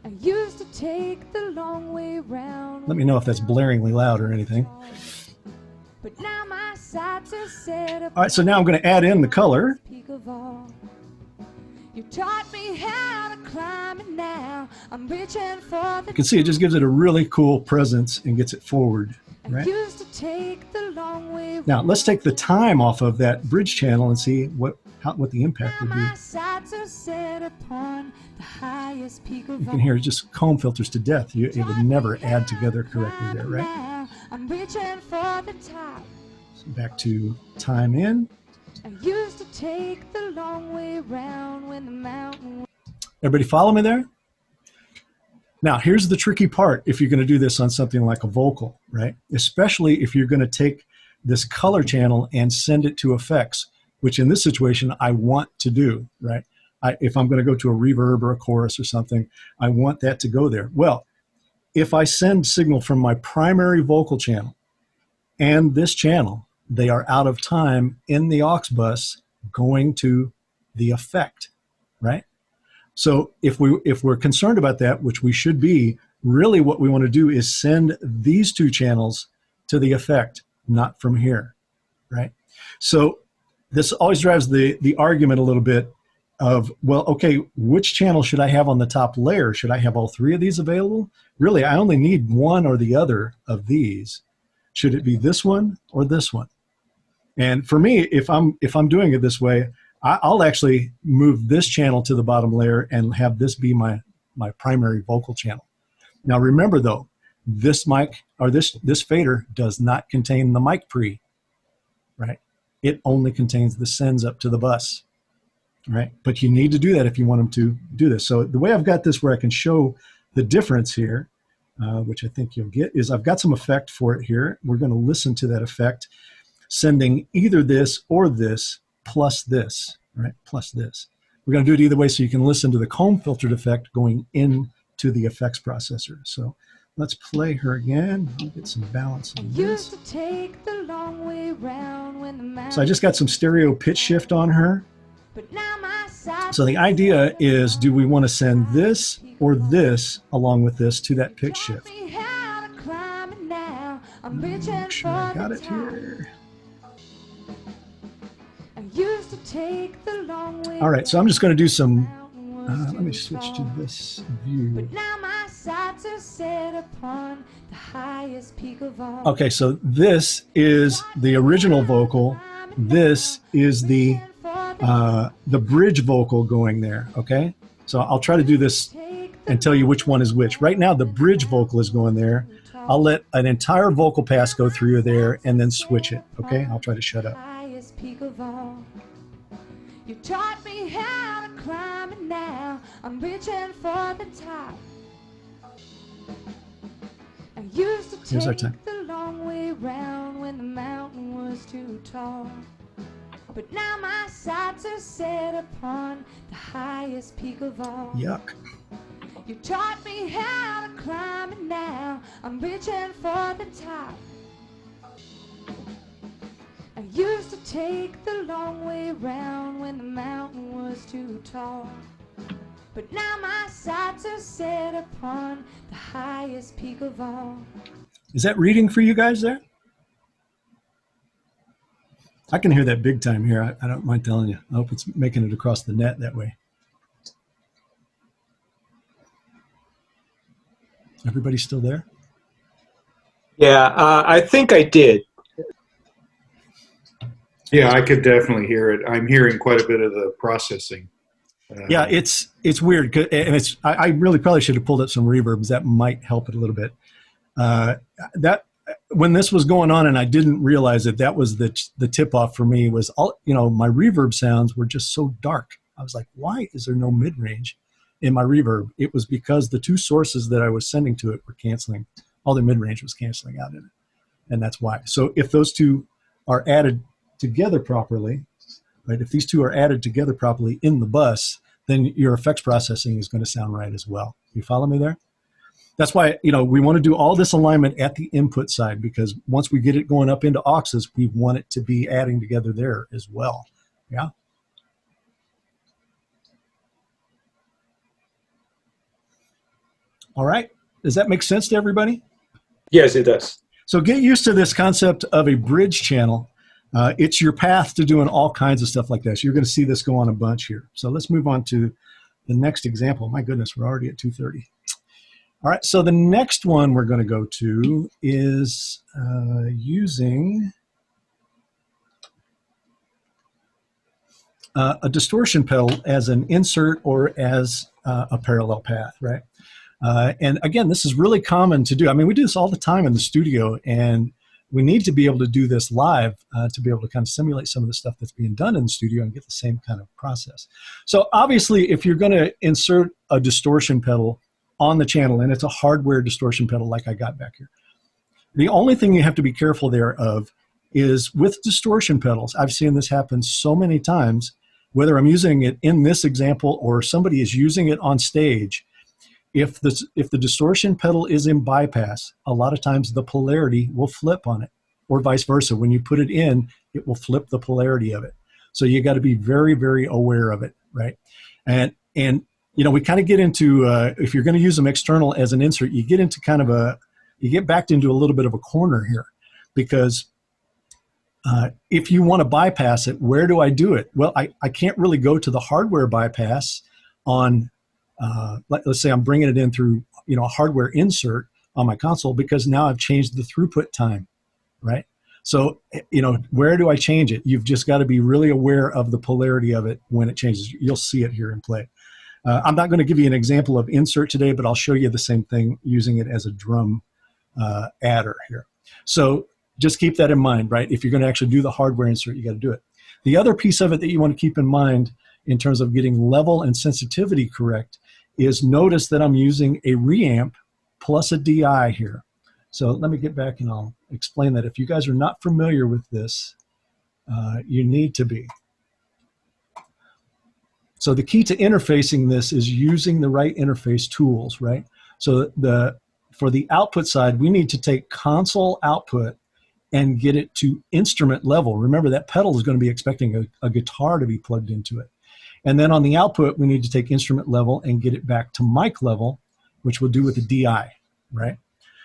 I used to take the long way round. Let me know if that's blaringly loud or anything. But now my sights are set up. All right, so now I'm going to add in the color. You taught me how to climb, and now I'm reaching for the. You can see it just gives it a really cool presence and gets it forward. right? I used to take the long way. Now let's take the time off of that bridge channel and see what the impact would be. My sights are set upon the highest peak of You all. can hear it just comb filters to death. It would never add together correctly there, right? Now I'm reaching for the top. So back to time in. I used to take the long way round when the mountain. Everybody follow me there? Now, here's the tricky part if you're going to do this on something like a vocal, right? Especially if you're going to take this color channel and send it to effects, which in this situation I want to do, right? If I'm going to go to a reverb or a chorus or something, I want that to go there. Well, if I send signal from my primary vocal channel and this channel, they are out of time in the aux bus going to the effect, right? So if we're concerned about that, which we should be, really what we want to do is send these two channels to the effect, not from here, right? So this always drives the argument a little bit of, well, okay, which channel should I have on the top layer? Should I have all three of these available? Really, I only need one or the other of these. Should it be this one or this one? And for me, if I'm doing it this way, I'll actually move this channel to the bottom layer and have this be my primary vocal channel. Now remember though, this mic or this fader does not contain the mic pre, right? It only contains the sends up to the bus, right? But you need to do that if you want them to do this. So the way I've got this where I can show the difference here, which I think you'll get, is I've got some effect for it here. We're going to listen to that effect, sending either this or this plus this, right? Plus this. We're going to do it either way so you can listen to the comb filtered effect going into the effects processor. So let's play her again. I'll get some balance on this. Used to take the long way round when the mountain. So I just got some stereo pitch shift on her. But now my sights So the idea is, do we want to send this or this along with this to that pitch shift? taught me how to climb, and now I'm reaching Make sure I for got the it top. here. I used to take the long way. All right, so I'm just going to do some, mountain was let me too switch to tall. this view. But now my sights are set upon the highest peak of all. Okay, so this is the original vocal. This is the bridge vocal going there, okay? So I'll try to do this and tell you which one is which. Right now, the bridge vocal is going there. I'll let an entire vocal pass go through there and then switch it, okay? I'll try to shut up. Highest peak of all. You taught me how to climb, and now I'm reaching for the top. I used to Here's our time. take the long way round when the mountain was too tall. But now my sights are set upon the highest peak of all. Yuck. You taught me how to climb, and now I'm reaching for the top. I used to take the long way round when the mountain was too tall. But now my sights are set upon the highest peak of all. Is that reading for you guys there? I can hear that big time here. I don't mind telling you. I hope it's making it across the net that way. Everybody still there? Yeah, I think I did. Yeah, I could definitely hear it. I'm hearing quite a bit of the processing. Yeah, it's weird, and it's. I really probably should have pulled up some reverbs. That might help it a little bit. That when this was going on, and I didn't realize it, that was the tip off for me. Was all my reverb sounds were just so dark. I was like, why is there no mid range in my reverb? It was because the two sources that I was sending to it were canceling. All the mid range was canceling out in it, and that's why. So if those two are added together properly, right? If these two are added together properly in the bus, then your effects processing is going to sound right as well. You follow me there? That's why, we want to do all this alignment at the input side, because once we get it going up into auxes, we want it to be adding together there as well. Yeah. All right. Does that make sense to everybody? Yes, it does. So get used to this concept of a bridge channel. It's your path to doing all kinds of stuff like this. You're going to see this go on a bunch here. So let's move on to the next example. My goodness, we're already at 2:30. All right, so the next one we're going to go to is using a distortion pedal as an insert or as a parallel path, right? And again, this is really common to do. I mean, we do this all the time in the studio, and we need to be able to do this live to be able to kind of simulate some of the stuff that's being done in the studio and get the same kind of process. So obviously, if you're going to insert a distortion pedal on the channel, and it's a hardware distortion pedal like I got back here, the only thing you have to be careful there of is with distortion pedals, I've seen this happen so many times, whether I'm using it in this example or somebody is using it on stage. If the distortion pedal is in bypass, a lot of times the polarity will flip on it, or vice versa. When you put it in, it will flip the polarity of it. So you got to be very, very aware of it, right? And you know, we kind of get into if you're going to use them external as an insert, you get into kind of you get backed into a little bit of a corner here, because if you want to bypass it, where do I do it? Well, I can't really go to the hardware bypass on. Let's say I'm bringing it in through, you know, a hardware insert on my console, because now I've changed the throughput time, right? So, you know, where do I change it? You've just got to be really aware of the polarity of it when it changes. You'll see it here in play. I'm not going to give you an example of insert today, but I'll show you the same thing using it as a drum adder here. So just keep that in mind, right? If you're going to actually do the hardware insert, you got to do it. The other piece of it that you want to keep in mind in terms of getting level and sensitivity correct is notice that I'm using a reamp plus a DI here. So let me get back and I'll explain that. If you guys are not familiar with this, you need to be. So the key to interfacing this is using the right interface tools, right? So for the output side, we need to take console output and get it to instrument level. Remember, that pedal is going to be expecting a guitar to be plugged into it. And then on the output, we need to take instrument level and get it back to mic level, which we'll do with the DI, right?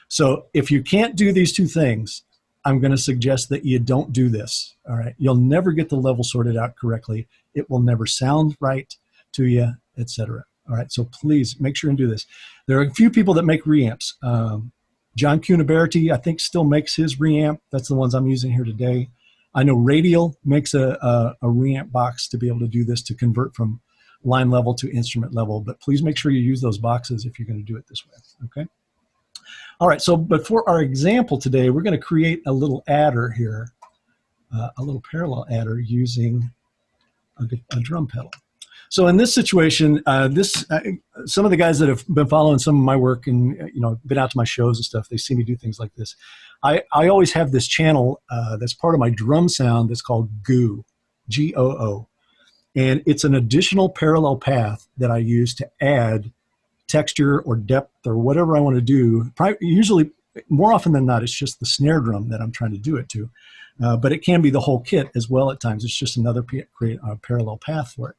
So if you can't do these two things, I'm going to suggest that you don't do this, all right? You'll never get the level sorted out correctly. It will never sound right to you, etc. All right, so please make sure and do this. There are a few people that make reamps. John Cunaberti, I think, still makes his reamp. That's the ones I'm using here today. I know Radial makes a reamp box to be able to do this, to convert from line level to instrument level, but please make sure you use those boxes if you're going to do it this way, okay? All right, so but for our example today, we're going to create a little adder here, a little parallel adder using a drum pedal. So in this situation, some of the guys that have been following some of my work and, you know, been out to my shows and stuff, they see me do things like this. I always have this channel that's part of my drum sound that's called GOO, G-O-O. And it's an additional parallel path that I use to add texture or depth or whatever I want to do. Usually, more often than not, it's just the snare drum that I'm trying to do it to. But it can be the whole kit as well at times. It's just another parallel path for it.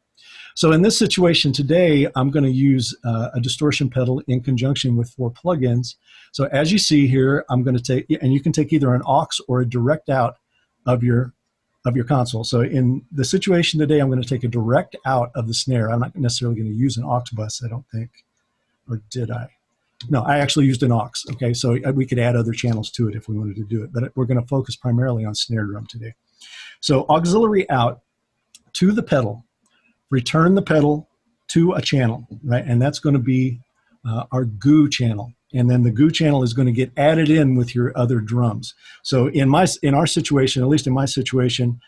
So in this situation today, I'm going to use a distortion pedal in conjunction with 4 plugins. So as you see here, I'm going to take, and you can take either an aux or a direct out of your console. So in the situation today, I'm going to take a direct out of the snare. I'm not necessarily going to use an aux bus, I don't think. Or did I? No, I actually used an aux. Okay, so we could add other channels to it if we wanted to do it, but we're going to focus primarily on snare drum today. So auxiliary out to the pedal, return the pedal to a channel, right? And that's going to be our GOO channel. And then the GOO channel is going to get added in with your other drums. So in our situation, at least in my situation,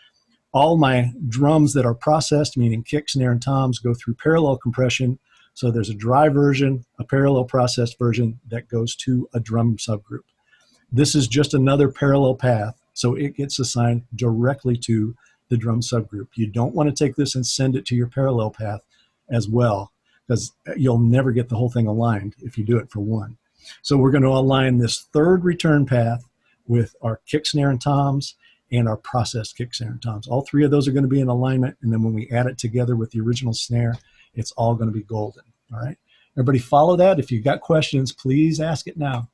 all my drums that are processed, meaning kick, snare, and toms, go through parallel compression. So there's a dry version, a parallel processed version that goes to a drum subgroup. This is just another parallel path, so it gets assigned directly to the drum subgroup. You don't want to take this and send it to your parallel path as well, because you'll never get the whole thing aligned if you do it for one. So we're going to align this third return path with our kick, snare, and toms and our processed kick, snare, and toms. All 3 of those are going to be in alignment, and then when we add it together with the original snare, it's all going to be golden. All right, everybody follow that. If you've got questions, please ask it now.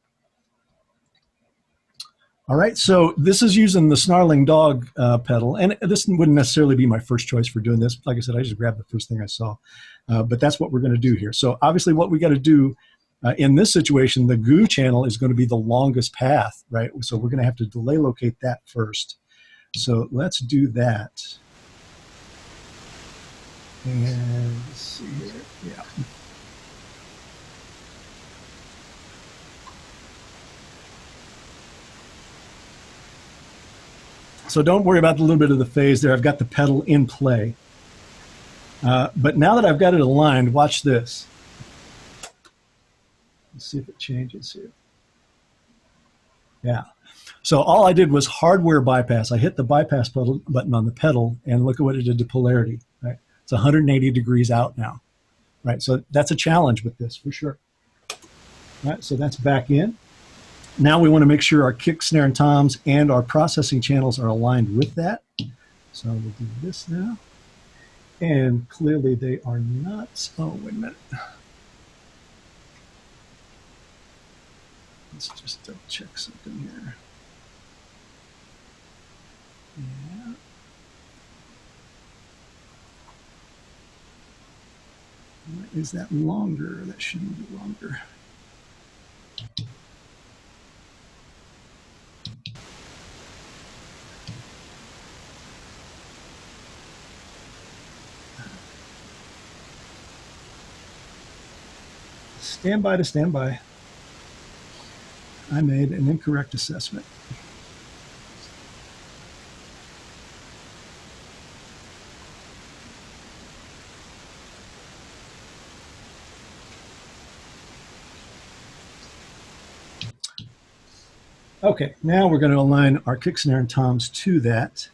All right, so this is using the Snarling Dog pedal, and this wouldn't necessarily be my first choice for doing this. Like I said, I just grabbed the first thing I saw, but that's what we're going to do here. So obviously what we got to do In this situation, the goo channel is going to be the longest path, right? So we're going to have to delay locate that first. So let's do that. And let's see here. Yeah. So don't worry about the little bit of the phase there. I've got the pedal in play. But now that I've got it aligned, watch this. Let's see if it changes here. Yeah. So all I did was hardware bypass. I hit the bypass button on the pedal, and look at what it did to polarity. Right? It's 180 degrees out now. Right. So that's a challenge with this for sure. All right. So that's back in. Now we want to make sure our kick, snare, and toms and our processing channels are aligned with that. So we'll do this now. And clearly they are not. Oh, wait a minute. Let's just double check something here. Yeah. Is that longer? That shouldn't be longer. Stand by to stand by. I made an incorrect assessment. Okay, now we're going to align our kick, snare, and toms to that.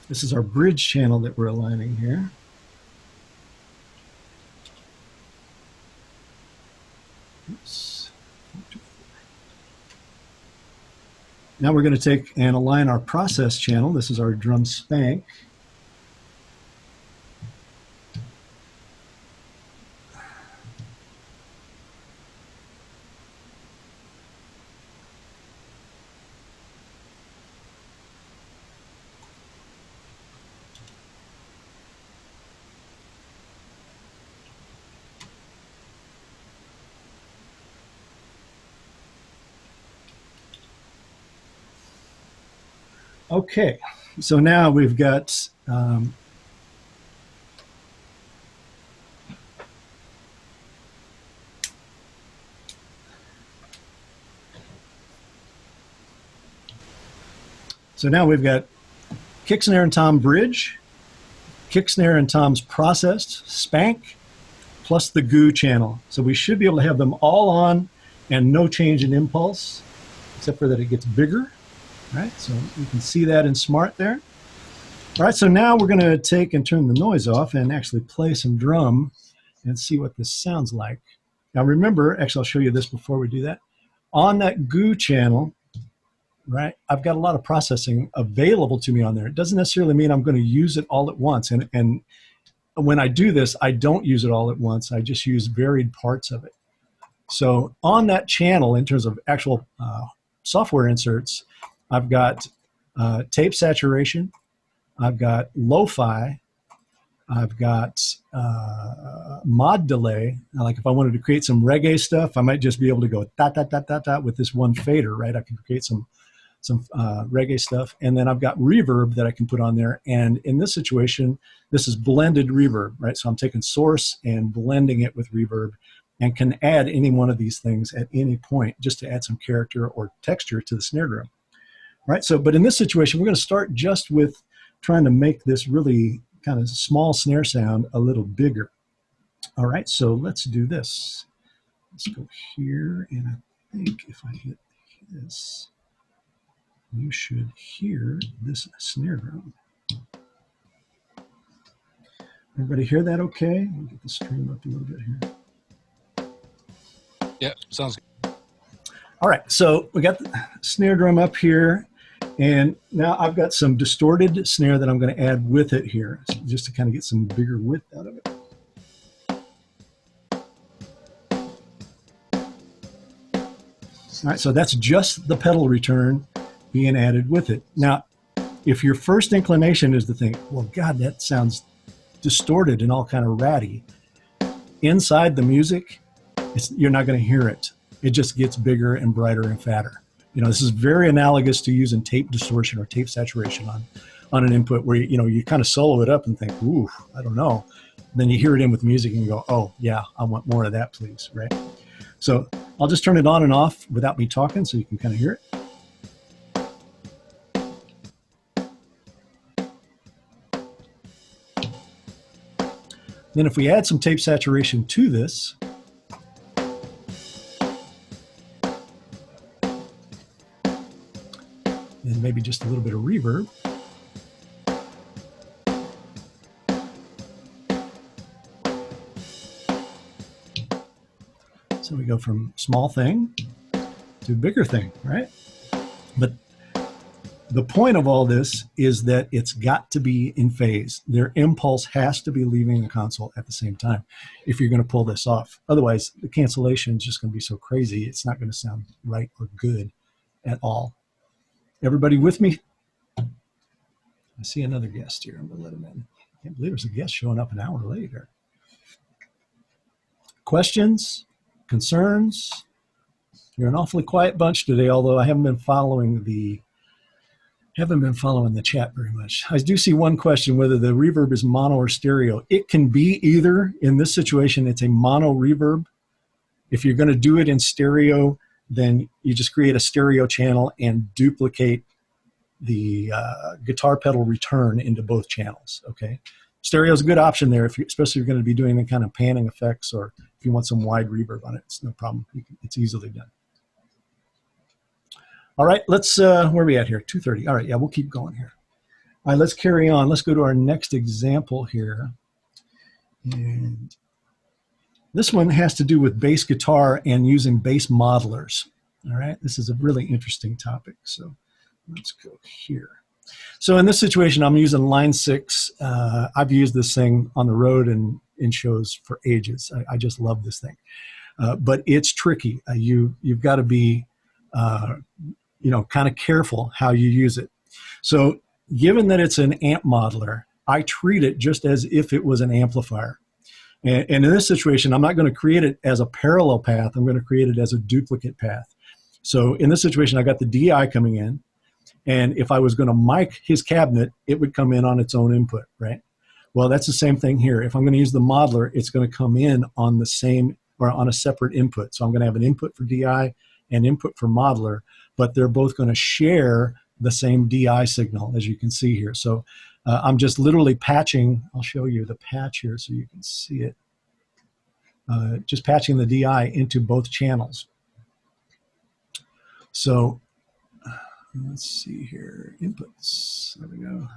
This is our bridge channel that we're aligning here. Oops. Now we're going to take and align our process channel. This is our drum spank. Okay, so now we've got kick, snare, and tom bridge, kick, snare, and toms processed, spank, plus the goo channel. So we should be able to have them all on and no change in impulse, except for that it gets bigger. All right, so you can see that in Smart there. All right, so now we're going to take and turn the noise off and actually play some drum and see what this sounds like. Now remember, actually I'll show you this before we do that. On that goo channel, right, I've got a lot of processing available to me on there. It doesn't necessarily mean I'm going to use it all at once. And when I do this, I don't use it all at once. I just use varied parts of it. So on that channel, in terms of actual software inserts, I've got tape saturation, I've got lo-fi, I've got mod delay. Now, like if I wanted to create some reggae stuff, I might just be able to go dot, dot, dot, dot, dot with this one fader, right? I can create some reggae stuff. And then I've got reverb that I can put on there. And in this situation, this is blended reverb, right? So I'm taking source and blending it with reverb and can add any one of these things at any point just to add some character or texture to the snare drum. Right, so, but in this situation, we're going to start just with trying to make this really kind of small snare sound a little bigger. All right, so let's do this. Let's go here, and I think if I hit this, you should hear this snare drum. Everybody hear that okay? We'll get the stream up a little bit here. Yeah, sounds good. All right, so we got the snare drum up here. And now I've got some distorted snare that I'm going to add with it here, just to kind of get some bigger width out of it. All right, so that's just the pedal return being added with it. Now, if your first inclination is to think, well, God, that sounds distorted and all kind of ratty, inside the music, you're not going to hear it. It just gets bigger and brighter and fatter. You know, this is very analogous to using tape distortion or tape saturation on an input where, you kind of solo it up and think, ooh, I don't know. Then you hear it in with music and you go, oh, yeah, I want more of that, please, right? So I'll just turn it on and off without me talking so you can kind of hear it. Then if we add some tape saturation to this, and maybe just a little bit of reverb, so we go from small thing to bigger thing, right? But the point of all this is that it's got to be in phase. Their impulse has to be leaving the console at the same time if you're going to pull this off. Otherwise, the cancellation is just going to be so crazy, it's not going to sound right or good at all. Everybody with me? I see another guest here. I'm going to let him in. I can't believe there's a guest showing up an hour later. Questions? Concerns? You're an awfully quiet bunch today, although I haven't been following the chat very much. I do see one question, whether the reverb is mono or stereo. It can be either. In this situation, it's a mono reverb. If you're going to do it in stereo, then you just create a stereo channel and duplicate the guitar pedal return into both channels, okay? Stereo is a good option there, especially if you're going to be doing the kind of panning effects, or if you want some wide reverb on it. It's no problem. It's easily done. All right, let's, where are we at here? 2:30. All right, yeah, we'll keep going here. All right, let's carry on. Let's go to our next example here. And this one has to do with bass guitar and using bass modelers. All right, this is a really interesting topic. So let's go here. So in this situation, I'm using line 6. I've used this thing on the road and in shows for ages. I just love this thing. But it's tricky. You've got to be, kind of careful how you use it. So given that it's an amp modeler, I treat it just as if it was an amplifier. And in this situation, I'm not going to create it as a parallel path. I'm going to create it as a duplicate path. So in this situation, I got the DI coming in. And if I was going to mic his cabinet, it would come in on its own input, right? Well, that's the same thing here. If I'm going to use the modeler, it's going to come in on the same or on a separate input. So I'm going to have an input for DI and input for modeler, but they're both going to share the same DI signal, as you can see here. So I'm just literally patching. I'll show you the patch here so you can see it. Just patching the DI into both channels. So let's see here, inputs, there we go.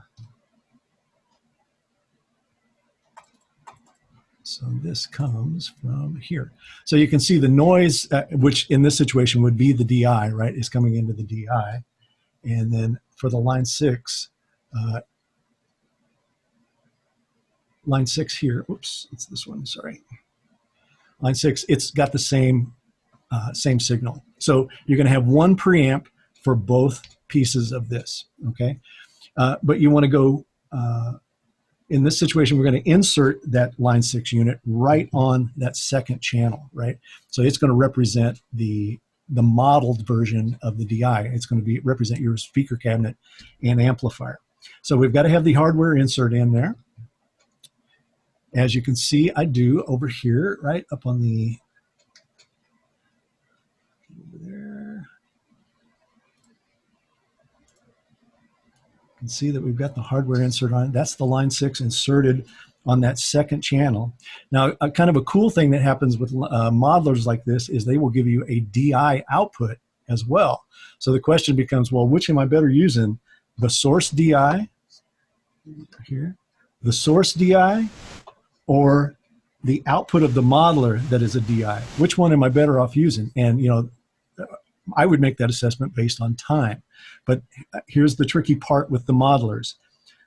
So this comes from here. So you can see the noise, which in this situation would be the DI, right, is coming into the DI. And then for the line 6 here, oops, it's this one, sorry. Line 6, it's got the same signal. So you're going to have one preamp for both pieces of this, okay? But you want to go, in this situation, we're going to insert that line 6 unit right on that second channel, right? So it's going to represent the modeled version of the DI. It's going to represent your speaker cabinet and amplifier. So we've got to have the hardware insert in there. As you can see, I do over here, right up on the, over there. You can see that we've got the hardware insert on it. That's the line 6 inserted on that second channel. Now, kind of a cool thing that happens with modelers like this is they will give you a DI output as well. So the question becomes, well, which am I better using? The source DI here, the source DI, or the output of the modeler that is a DI? Which one am I better off using? And, I would make that assessment based on time. But here's the tricky part with the modelers.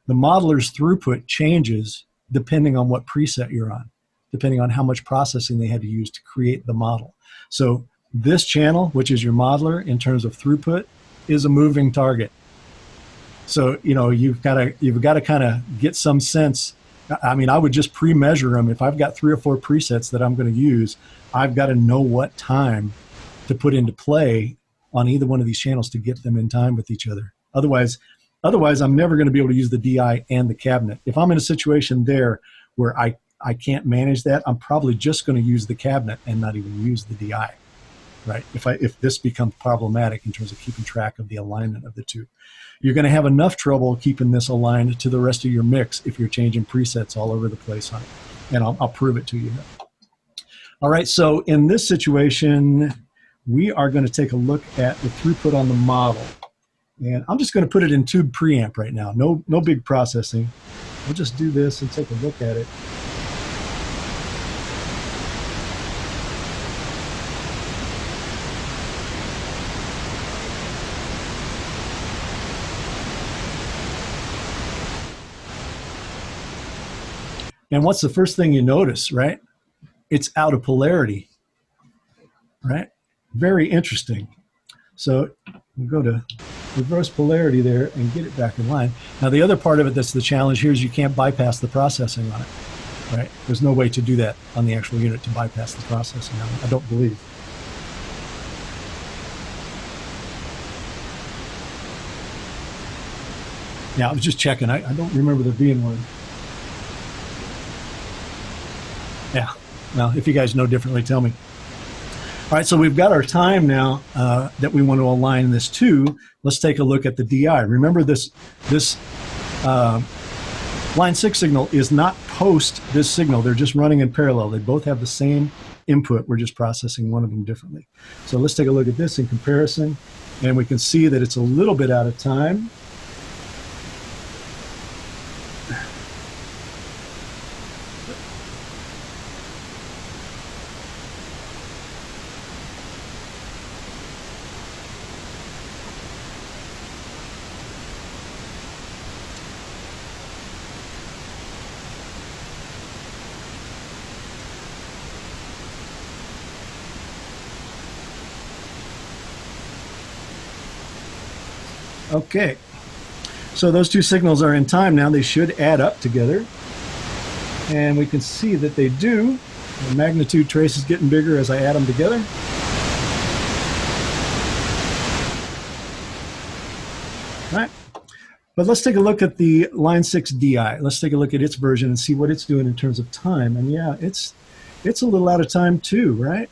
The modeler's throughput changes depending on what preset you're on, depending on how much processing they had to use to create the model. So this channel, which is your modeler in terms of throughput, is a moving target. So, you've got to kind of get some sense. I mean, I would just pre-measure them. If I've got 3 or 4 presets that I'm going to use, I've got to know what time to put into play on either one of these channels to get them in time with each other. Otherwise, I'm never going to be able to use the DI and the cabinet. If I'm in a situation there where I can't manage that, I'm probably just going to use the cabinet and not even use the DI, right? If this becomes problematic in terms of keeping track of the alignment of the two. You're going to have enough trouble keeping this aligned to the rest of your mix if you're changing presets all over the place on it. And I'll prove it to you. All right, so in this situation, we are going to take a look at the throughput on the model. And I'm just going to put it in tube preamp right now. No big processing. We'll just do this and take a look at it. And what's the first thing you notice, right? It's out of polarity, right? Very interesting. So we'll go to reverse polarity there and get it back in line. Now, the other part of it that's the challenge here is you can't bypass the processing on it, right? There's no way to do that on the actual unit to bypass the processing on it, I don't believe. Yeah, I was just checking. I don't remember there being one. Yeah, well, if you guys know differently, tell me. All right, so we've got our time now that we want to align this to. Let's take a look at the DI. Remember this line 6 signal is not post this signal. They're just running in parallel. They both have the same input. We're just processing one of them differently. So let's take a look at this in comparison, and we can see that it's a little bit out of time. Okay, so those two signals are in time now. They should add up together. And we can see that they do. The magnitude trace is getting bigger as I add them together. All right, but let's take a look at the line 6 DI. Let's take a look at its version and see what it's doing in terms of time. And yeah, it's a little out of time too, right?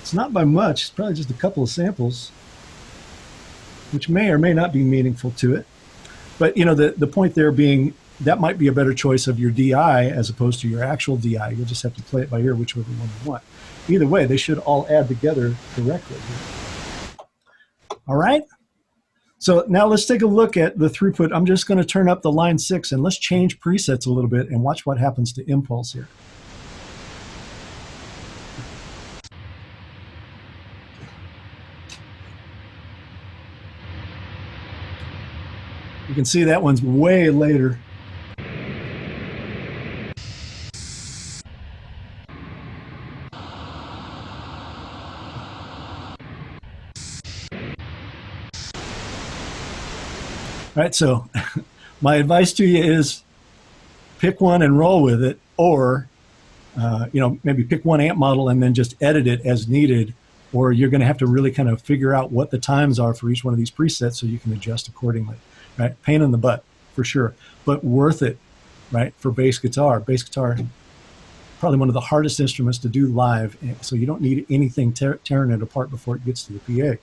It's not by much. It's probably just a couple of samples, which may or may not be meaningful to it. But the point there being that might be a better choice of your DI as opposed to your actual DI. You'll just have to play it by ear, whichever one you want. Either way, they should all add together correctly. All right. So now let's take a look at the throughput. I'm just going to turn up the line 6 and let's change presets a little bit and watch what happens to impulse here. You can see that one's way later. All right, so my advice to you is pick one and roll with it, or maybe pick one amp model and then just edit it as needed, or you're going to have to really kind of figure out what the times are for each one of these presets so you can adjust accordingly. Right, pain in the butt for sure, but worth it, right? For bass guitar. Bass guitar, probably one of the hardest instruments to do live, so you don't need anything tearing it apart before it gets to the PA.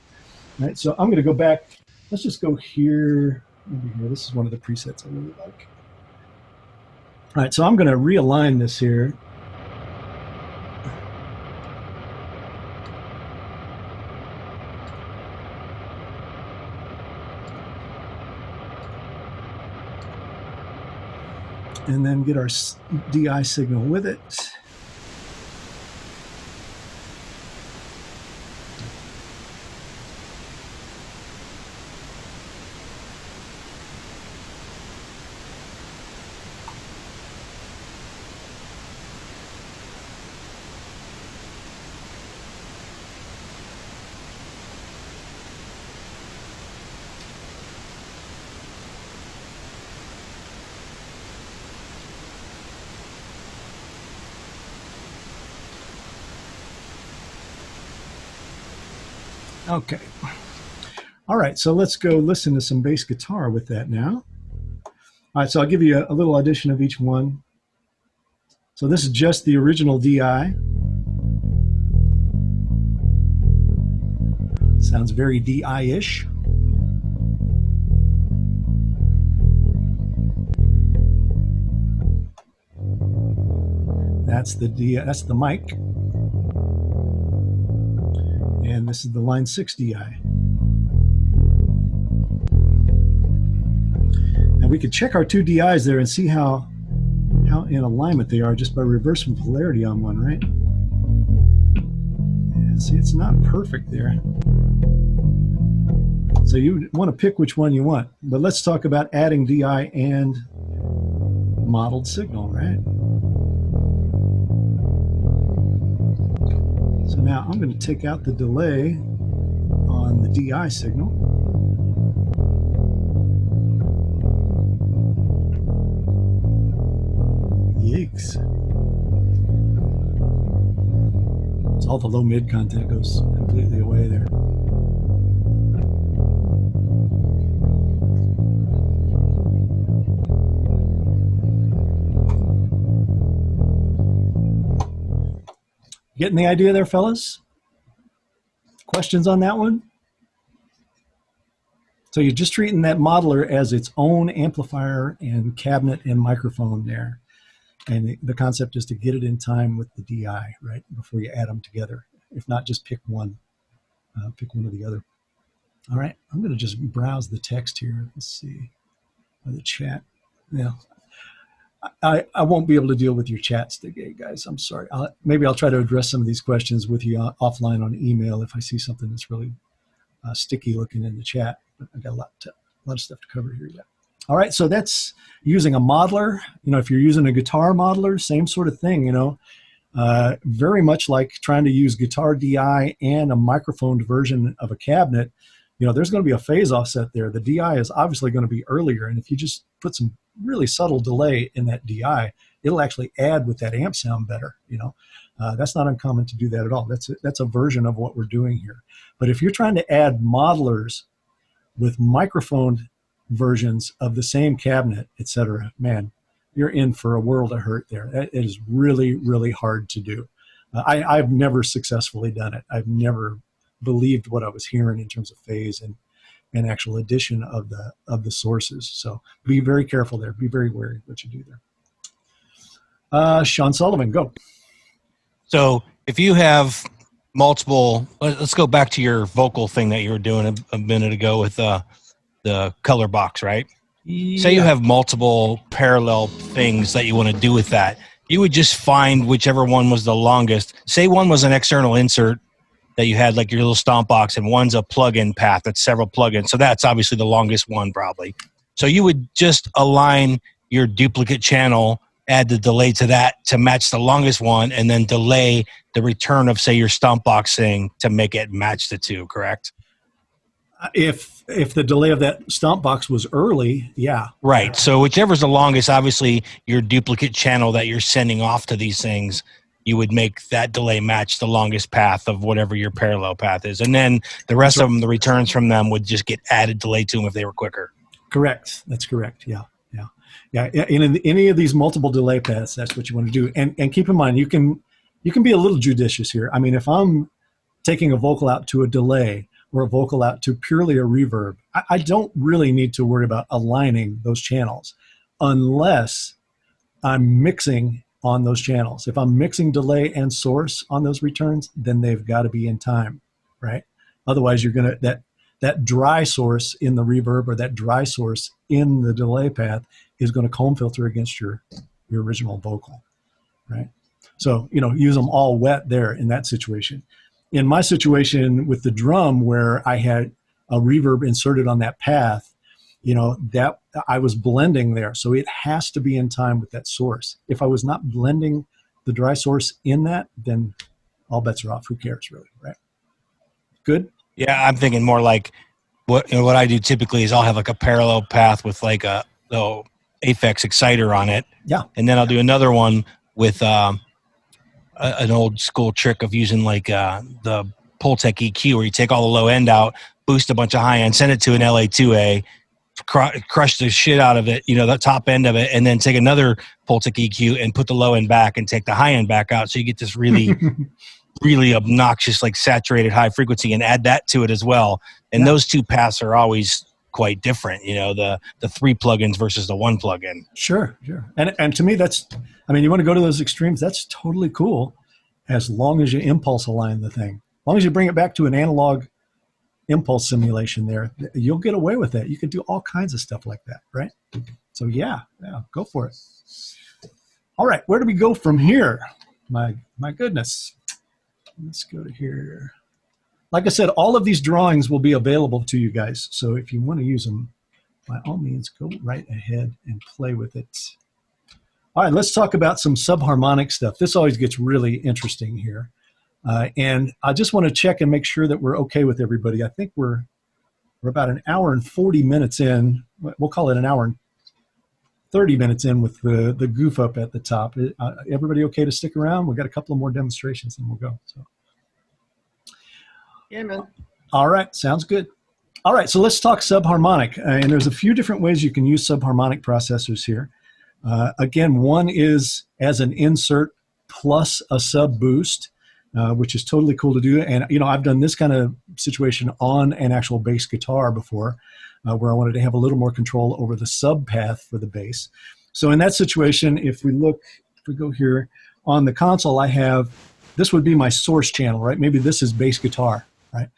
Right, so I'm going to go back. Let's just go here. Maybe here. This is one of the presets I really like. All right, so I'm going to realign this here. And then get our DI signal with it. Okay. All right, so let's go listen to some bass guitar with that now. All right, so I'll give you a little audition of each one. So this is just the original DI. Sounds very DI-ish. That's the mic. And this is the line 6 DI. Now we could check our two DIs there and see how in alignment they are just by reversing polarity on one, right? Yeah, see, it's not perfect there. So you want to pick which one you want. But let's talk about adding DI and modeled signal, right? So now I'm going to take out the delay on the DI signal. Yikes. So all the low mid content goes completely away there. Getting the idea there, fellas? Questions on that one? So you're just treating that modeler as its own amplifier and cabinet and microphone there. And the concept is to get it in time with the DI, right, before you add them together. If not, just pick one or the other. All right, I'm going to just browse the text here. Let's see, the chat. Yeah, I won't be able to deal with your chats today, guys. I'm sorry. Maybe I'll try to address some of these questions with you offline on email if I see something that's really sticky looking in the chat. But I got a lot of stuff to cover here yet. All right, so that's using a modeler. You know, if you're using a guitar modeler, same sort of thing, you know. Very much like trying to use guitar DI and a microphoned version of a cabinet. You know, there's going to be a phase offset there. The DI is obviously going to be earlier, and if you just put some really subtle delay in that DI, it'll actually add with that amp sound better, you know. That's not uncommon to do that at all. That's a version of what we're doing here. But if you're trying to add modelers with microphoned versions of the same cabinet, etc., man, you're in for a world of hurt there. It is really, really hard to do. I've never successfully done it. I've never believed what I was hearing in terms of phase and actual addition of the sources. So be very careful there. Be very wary of what you do there. Sean Sullivan, go. So if you have multiple, let's go back to your vocal thing that you were doing a minute ago with the color box, right? Yeah. Say you have multiple parallel things that you want to do with that. You would just find whichever one was the longest. Say one was an external insert that you had, like your little stomp box, and one's a plug-in path that's several plugins. So that's obviously the longest one probably. So you would just align your duplicate channel, add the delay to that to match the longest one, and then delay the return of, say, your stomp box thing to make it match the two, correct? If the delay of that stomp box was early, yeah. Right. So whichever's the longest, obviously your duplicate channel that you're sending off to these things, you would make that delay match the longest path of whatever your parallel path is. And then the rest of them, the returns from them would just get added delay to them if they were quicker. Correct. That's correct. Yeah. In any of these multiple delay paths, that's what you want to do. And keep in mind, you can be a little judicious here. I mean, if I'm taking a vocal out to a delay or a vocal out to purely a reverb, I don't really need to worry about aligning those channels unless I'm mixing on those channels. If I'm mixing delay and source on those returns, then they've got to be in time, right? Otherwise, you're going to, that dry source in the reverb or that dry source in the delay path is going to comb filter against your original vocal, right? So, you know, use them all wet there in that situation. In my situation with the drum where I had a reverb inserted on that path, you know, that I was blending there. So it has to be in time with that source. If I was not blending the dry source in that, then all bets are off. Who cares really, right? Good? Yeah, I'm thinking more like what I do typically is I'll have like a parallel path with like a Aphex exciter on it. Yeah. And then I'll do another one with an old school trick of using like the Pultec EQ, where you take all the low end out, boost a bunch of high end, send it to an LA2A, crush the shit out of it, the top end of it, and then take another Pultec EQ and put the low end back and take the high end back out. So you get this really, really obnoxious, like saturated high frequency, and add that to it as well. And those two paths are always quite different, the 3 plugins versus the 1 plugin. Sure. And to me, you want to go to those extremes, that's totally cool, as long as you impulse align the thing. As long as you bring it back to an analog impulse simulation there, you'll get away with that. You can do all kinds of stuff like that, right? So yeah, go for it. All right, where do we go from here? My goodness. Let's go to here. Like I said, all of these drawings will be available to you guys. So if you want to use them, by all means, go right ahead and play with it. All right, let's talk about some subharmonic stuff. This always gets really interesting here. And I just want to check and make sure that we're okay with everybody. I think we're about an hour and 40 minutes in. We'll call it an hour and 30 minutes in with the goof up at the top. Everybody okay to stick around? We've got a couple of more demonstrations and we'll go. So. Yeah, man. All right, sounds good. All right, so let's talk subharmonic. And there's a few different ways you can use subharmonic processors here. Again, one is as an insert plus a sub boost. Which is totally cool to do. And, I've done this kind of situation on an actual bass guitar before, where I wanted to have a little more control over the sub path for the bass. So in that situation, if we go here on the console, this would be my source channel, right? Maybe this is bass guitar, right?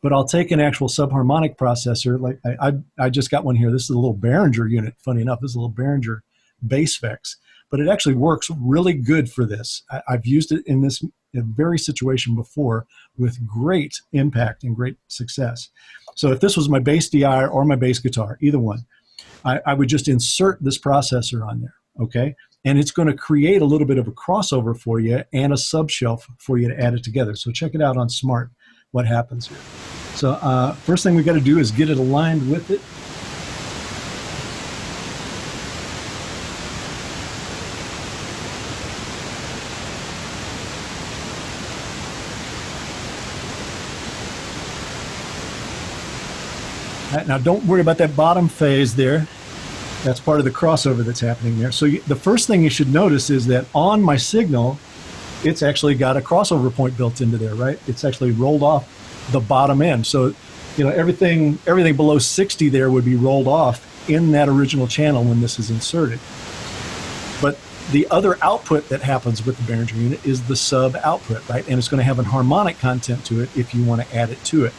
But I'll take an actual subharmonic processor. Like I just got one here. This is a little Behringer unit. Funny enough, this is a little Behringer bass Vex. But it actually works really good for this. I've used it in this very situation before with great impact and great success. So if this was my bass DI or my bass guitar, either one, I would just insert this processor on there, okay? And it's going to create a little bit of a crossover for you and a subshelf for you to add it together. So check it out on Smart, what happens here. So first thing we got to do is get it aligned with it. Now, don't worry about that bottom phase there. That's part of the crossover that's happening there. So the first thing you should notice is that on my signal, it's actually got a crossover point built into there, right? It's actually rolled off the bottom end. So, everything below 60 there would be rolled off in that original channel when this is inserted. But the other output that happens with the Behringer unit is the sub output, right? And it's going to have a harmonic content to it if you want to add it to it.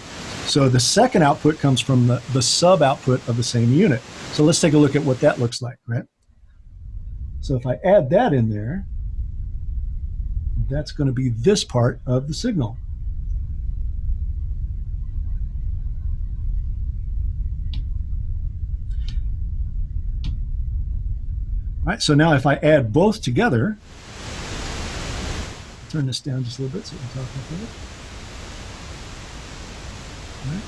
So the second output comes from the sub output of the same unit. So let's take a look at what that looks like, right? So if I add that in there, that's going to be this part of the signal. All right, so now if I add both together, turn this down just a little bit so we can talk about it. Right.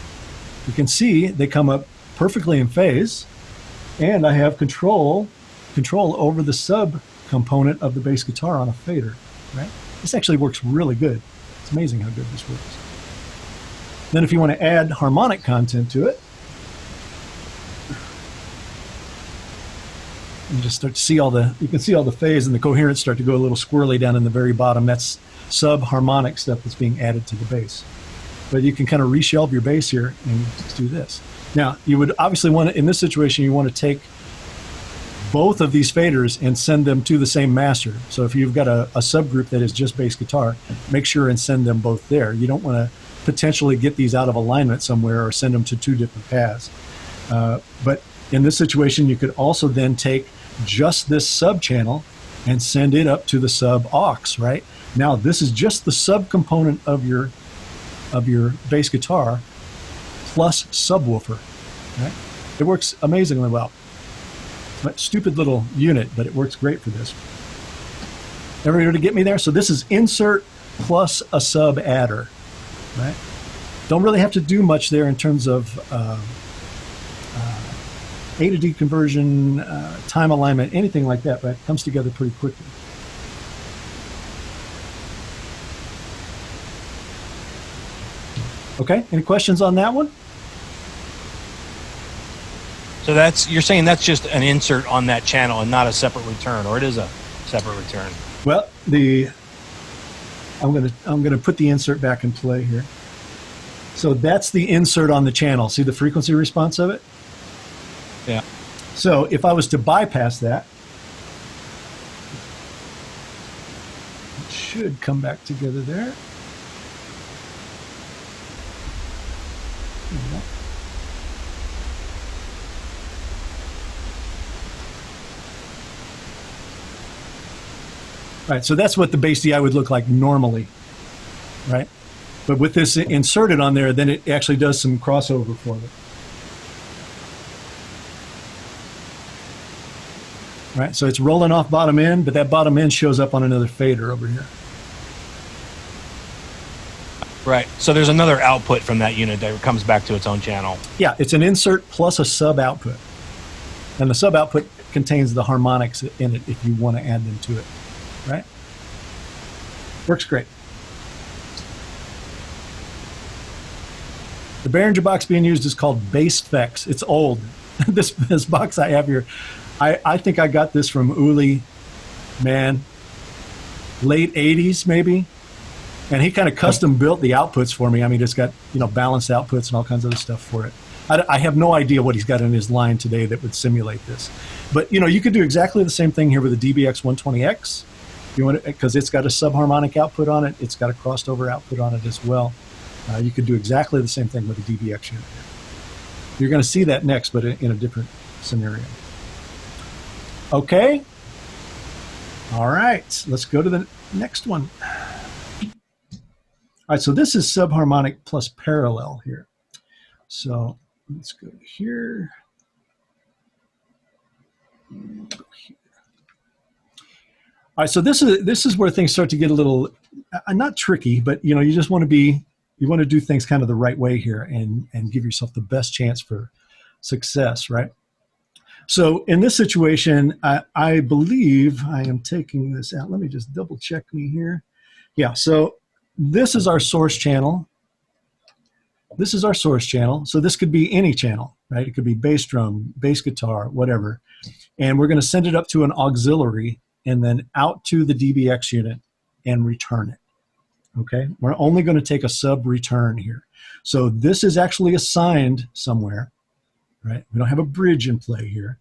You can see they come up perfectly in phase, and I have control over the sub component of the bass guitar on a fader. Right? This actually works really good. It's amazing how good this works. Then if you want to add harmonic content to it, you just start to see you can see all the phase and the coherence start to go a little squirrely down in the very bottom. That's sub-harmonic stuff that's being added to the bass. But you can kind of reshelve your bass here and just do this. Now, you would obviously want to, in this situation, you want to take both of these faders and send them to the same master. So if you've got a subgroup that is just bass guitar, make sure and send them both there. You don't want to potentially get these out of alignment somewhere or send them to two different paths. But in this situation, you could also then take just this sub channel and send it up to the sub aux, right? Now, this is just the sub component of your bass guitar plus subwoofer, right? It works amazingly well. Stupid little unit, but it works great for this. Everybody get me there? So this is insert plus a sub adder, right? Don't really have to do much there in terms of A to D conversion, time alignment, anything like that, right? It comes together pretty quickly. Okay, any questions on that one? So you're saying that's just an insert on that channel and not a separate return, or it is a separate return? Well, I'm gonna put the insert back in play here. So that's the insert on the channel. See the frequency response of it? Yeah. So if I was to bypass that, it should come back together there. Right, so that's what the base DI would look like normally, right? But with this inserted on there, then it actually does some crossover for it. Right, so it's rolling off bottom end, but that bottom end shows up on another fader over here. Right, so there's another output from that unit that comes back to its own channel. Yeah, it's an insert plus a sub output. And the sub output contains the harmonics in it if you want to add them to it, right? Works great. The Behringer box being used is called Bass Specs. It's old. This box I have here, I think I got this from Uli, man, late 80s maybe. And he kind of custom built the outputs for me. I mean, it's got, balanced outputs and all kinds of other stuff for it. I have no idea what he's got in his line today that would simulate this. But, you could do exactly the same thing here with the DBX 120X. You want it, because it's got a subharmonic output on it. It's got a crossed over output on it as well. You could do exactly the same thing with the DBX unit. You're going to see that next, but in a different scenario. Okay. All right. Let's go to the next one. All right, so this is subharmonic plus parallel here. So let's go here. Go here. All right, so this is where things start to get a little not tricky, but you just want to do things kind of the right way here and give yourself the best chance for success, right? So in this situation, I believe I am taking this out. Let me just double check me here. Yeah, so this is our source channel. This is our source channel. So this could be any channel, right? It could be bass drum, bass guitar, whatever. And we're going to send it up to an auxiliary and then out to the DBX unit and return it. Okay? We're only going to take a sub return here. So this is actually assigned somewhere, right? We don't have a bridge in play here.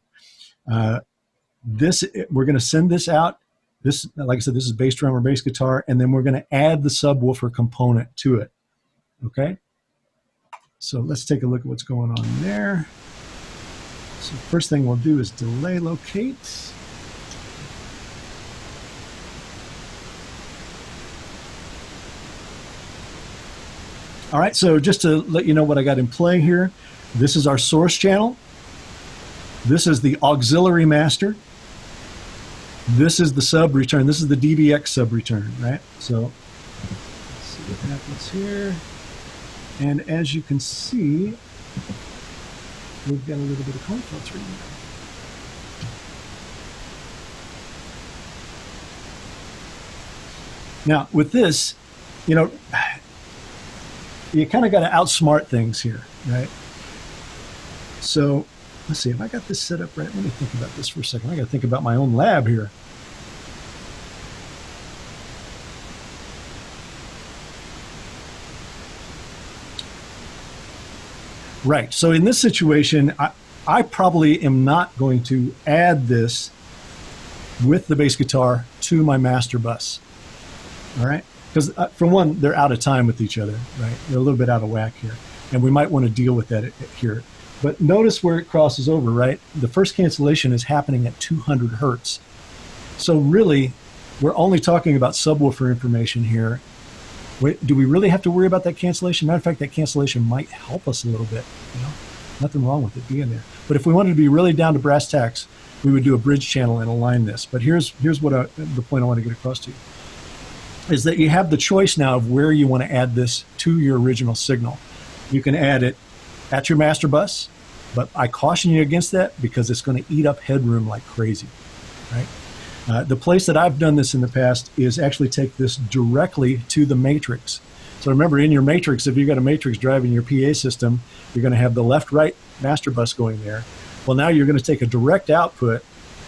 We're going to send this out. This, like I said, this is bass drum or bass guitar, and then we're going to add the subwoofer component to it. Okay? So let's take a look at what's going on there. So first thing we'll do is delay locate. All right, so just to let you know what I got in play here, this is our source channel. This is the auxiliary master. This is the sub return. This is the DBX sub return, right? So let's see what happens here. And as you can see, we've got a little bit of comb filtering there. Now, with this, you kind of got to outsmart things here, right? So let's see, if I got this set up right, let me think about this for a second. I got to think about my own lab here. Right, so in this situation, I probably am not going to add this with the bass guitar to my master bus, all right? Because for one, they're out of time with each other, right? They're a little bit out of whack here, and we might want to deal with that here. But notice where it crosses over, right? The first cancellation is happening at 200 hertz. So really, we're only talking about subwoofer information here. Do we really have to worry about that cancellation? Matter of fact, that cancellation might help us a little bit. Nothing wrong with it being there. But if we wanted to be really down to brass tacks, we would do a bridge channel and align this. But here's what the point I want to get across to you, is that you have the choice now of where you want to add this to your original signal. You can add it at your master bus, but I caution you against that because it's going to eat up headroom like crazy, right? The place that I've done this in the past is actually take this directly to the matrix. So remember, in your matrix, if you've got a matrix driving your PA system, you're going to have the left-right master bus going there. Well, now you're going to take a direct output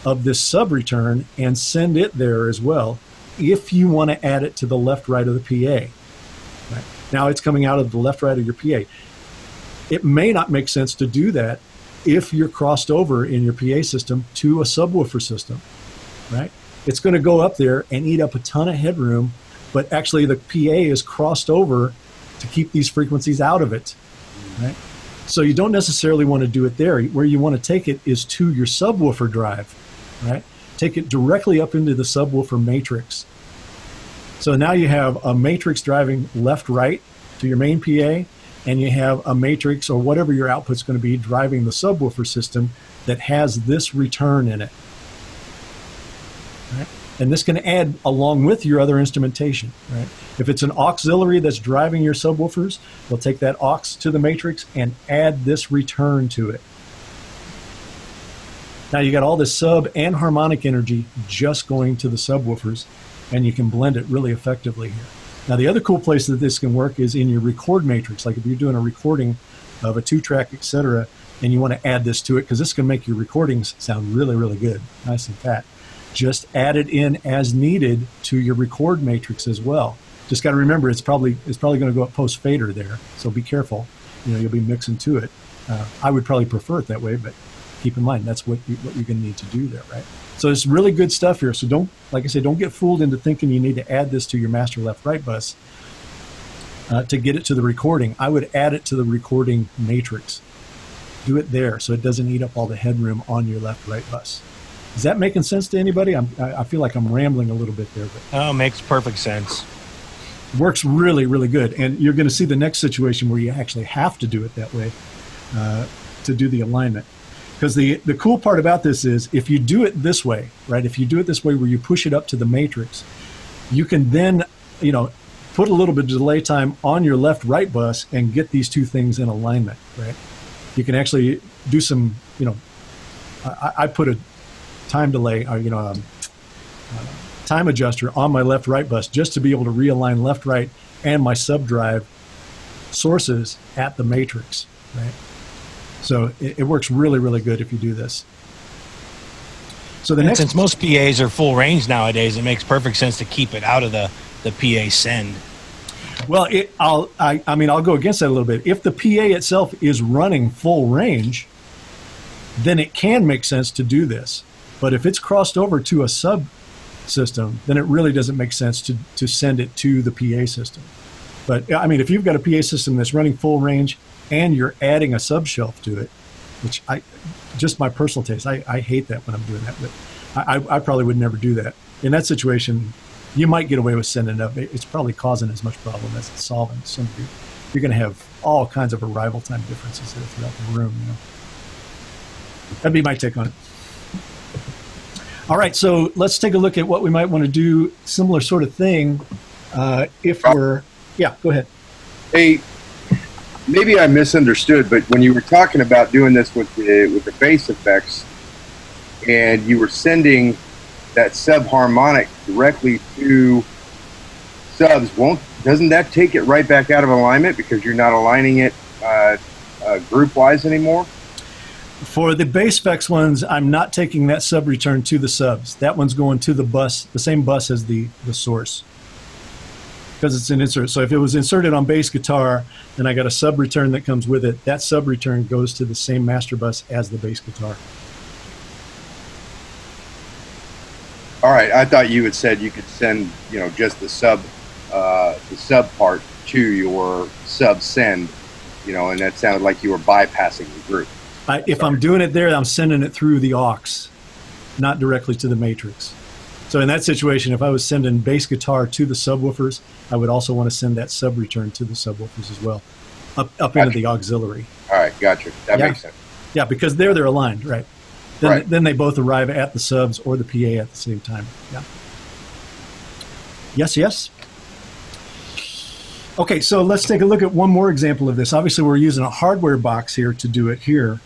of this sub-return and send it there as well if you want to add it to the left-right of the PA. Right? Now it's coming out of the left-right of your PA. It may not make sense to do that if you're crossed over in your PA system to a subwoofer system, right? It's going to go up there and eat up a ton of headroom, but actually the PA is crossed over to keep these frequencies out of it, right? So you don't necessarily want to do it there. Where you want to take it is to your subwoofer drive, right? Take it directly up into the subwoofer matrix. So now you have a matrix driving left-right to your main PA, and you have a matrix or whatever your output's going to be driving the subwoofer system that has this return in it. Right? And this can add along with your other instrumentation. Right? If it's an auxiliary that's driving your subwoofers, we'll take that aux to the matrix and add this return to it. Now you got all this sub and harmonic energy just going to the subwoofers, and you can blend it really effectively here. Now the other cool place that this can work is in your record matrix. Like if you're doing a recording of a 2-track, etc., and you want to add this to it, because this can make your recordings sound really, really good, nice and fat. Just add it in as needed to your record matrix as well. Just got to remember, it's probably going to go up post fader there, so be careful. You know, you'll be mixing to it. I would probably prefer it that way, but keep in mind that's what you're going to need to do there, right? So it's really good stuff here. So don't, like I say, don't get fooled into thinking you need to add this to your master left-right bus to get it to the recording. I would add it to the recording matrix. Do it there so it doesn't eat up all the headroom on your left-right bus. Is that making sense to anybody? I feel like I'm rambling a little bit there. But Oh, makes perfect sense. works really, really good. And you're going to see the next situation where you actually have to do it that way to do the alignment. Because the cool part about this is if you do it this way, right? If you do it this way where you push it up to the matrix, you can then, you know, put a little bit of delay time on your left-right bus and get these two things in alignment, right? You can actually do some, you know, I put a time delay, time adjuster on my left-right bus just to be able to realign left-right and my sub-drive sources at the matrix, right? So it works really, really good if you do this. So the And next, since most PAs are full range nowadays, it makes perfect sense to keep it out of the PA send. well, I'll go against that a little bit. If the PA itself is running full range, then it can make sense to do this. But if it's crossed over to a sub system, then it really doesn't make sense to send it to the PA system. But I mean, if you've got a PA system that's running full range and you're adding a sub shelf to it, which just my personal taste, I hate that when I'm doing that, but I probably would never do that. In that situation, you might get away with sending it up. It's probably causing as much problem as it's solving. You're going to have all kinds of arrival time differences there throughout the room. You know? That'd be my take on it. All right, so let's take a look at what we might want to do. Similar sort of thing. If we're, yeah, go ahead. Hey, maybe I misunderstood, but when you were talking about doing this with the bass effects, and you were sending that subharmonic directly to subs, doesn't that take it right back out of alignment because you're not aligning it group-wise anymore? For the bass specs ones, I'm not taking that sub return to the subs. That one's going to the bus, the same bus as the source, because it's an insert. So if it was inserted on bass guitar, then I got a sub return that comes with it. That sub return goes to the same master bus as the bass guitar. All right, I thought you had said you could send, just the sub part to your sub send, and that sounded like you were bypassing the group. If I'm doing it there, I'm sending it through the aux, not directly to the matrix. So in that situation, if I was sending bass guitar to the subwoofers, I would also want to send that sub return to the subwoofers as well, up into the auxiliary. All right, gotcha. That makes sense. Yeah, because they're aligned, right? Then they both arrive at the subs or the PA at the same time. Yeah. Yes. Okay, so let's take a look at one more example of this. Obviously, we're using a hardware box here to do it here.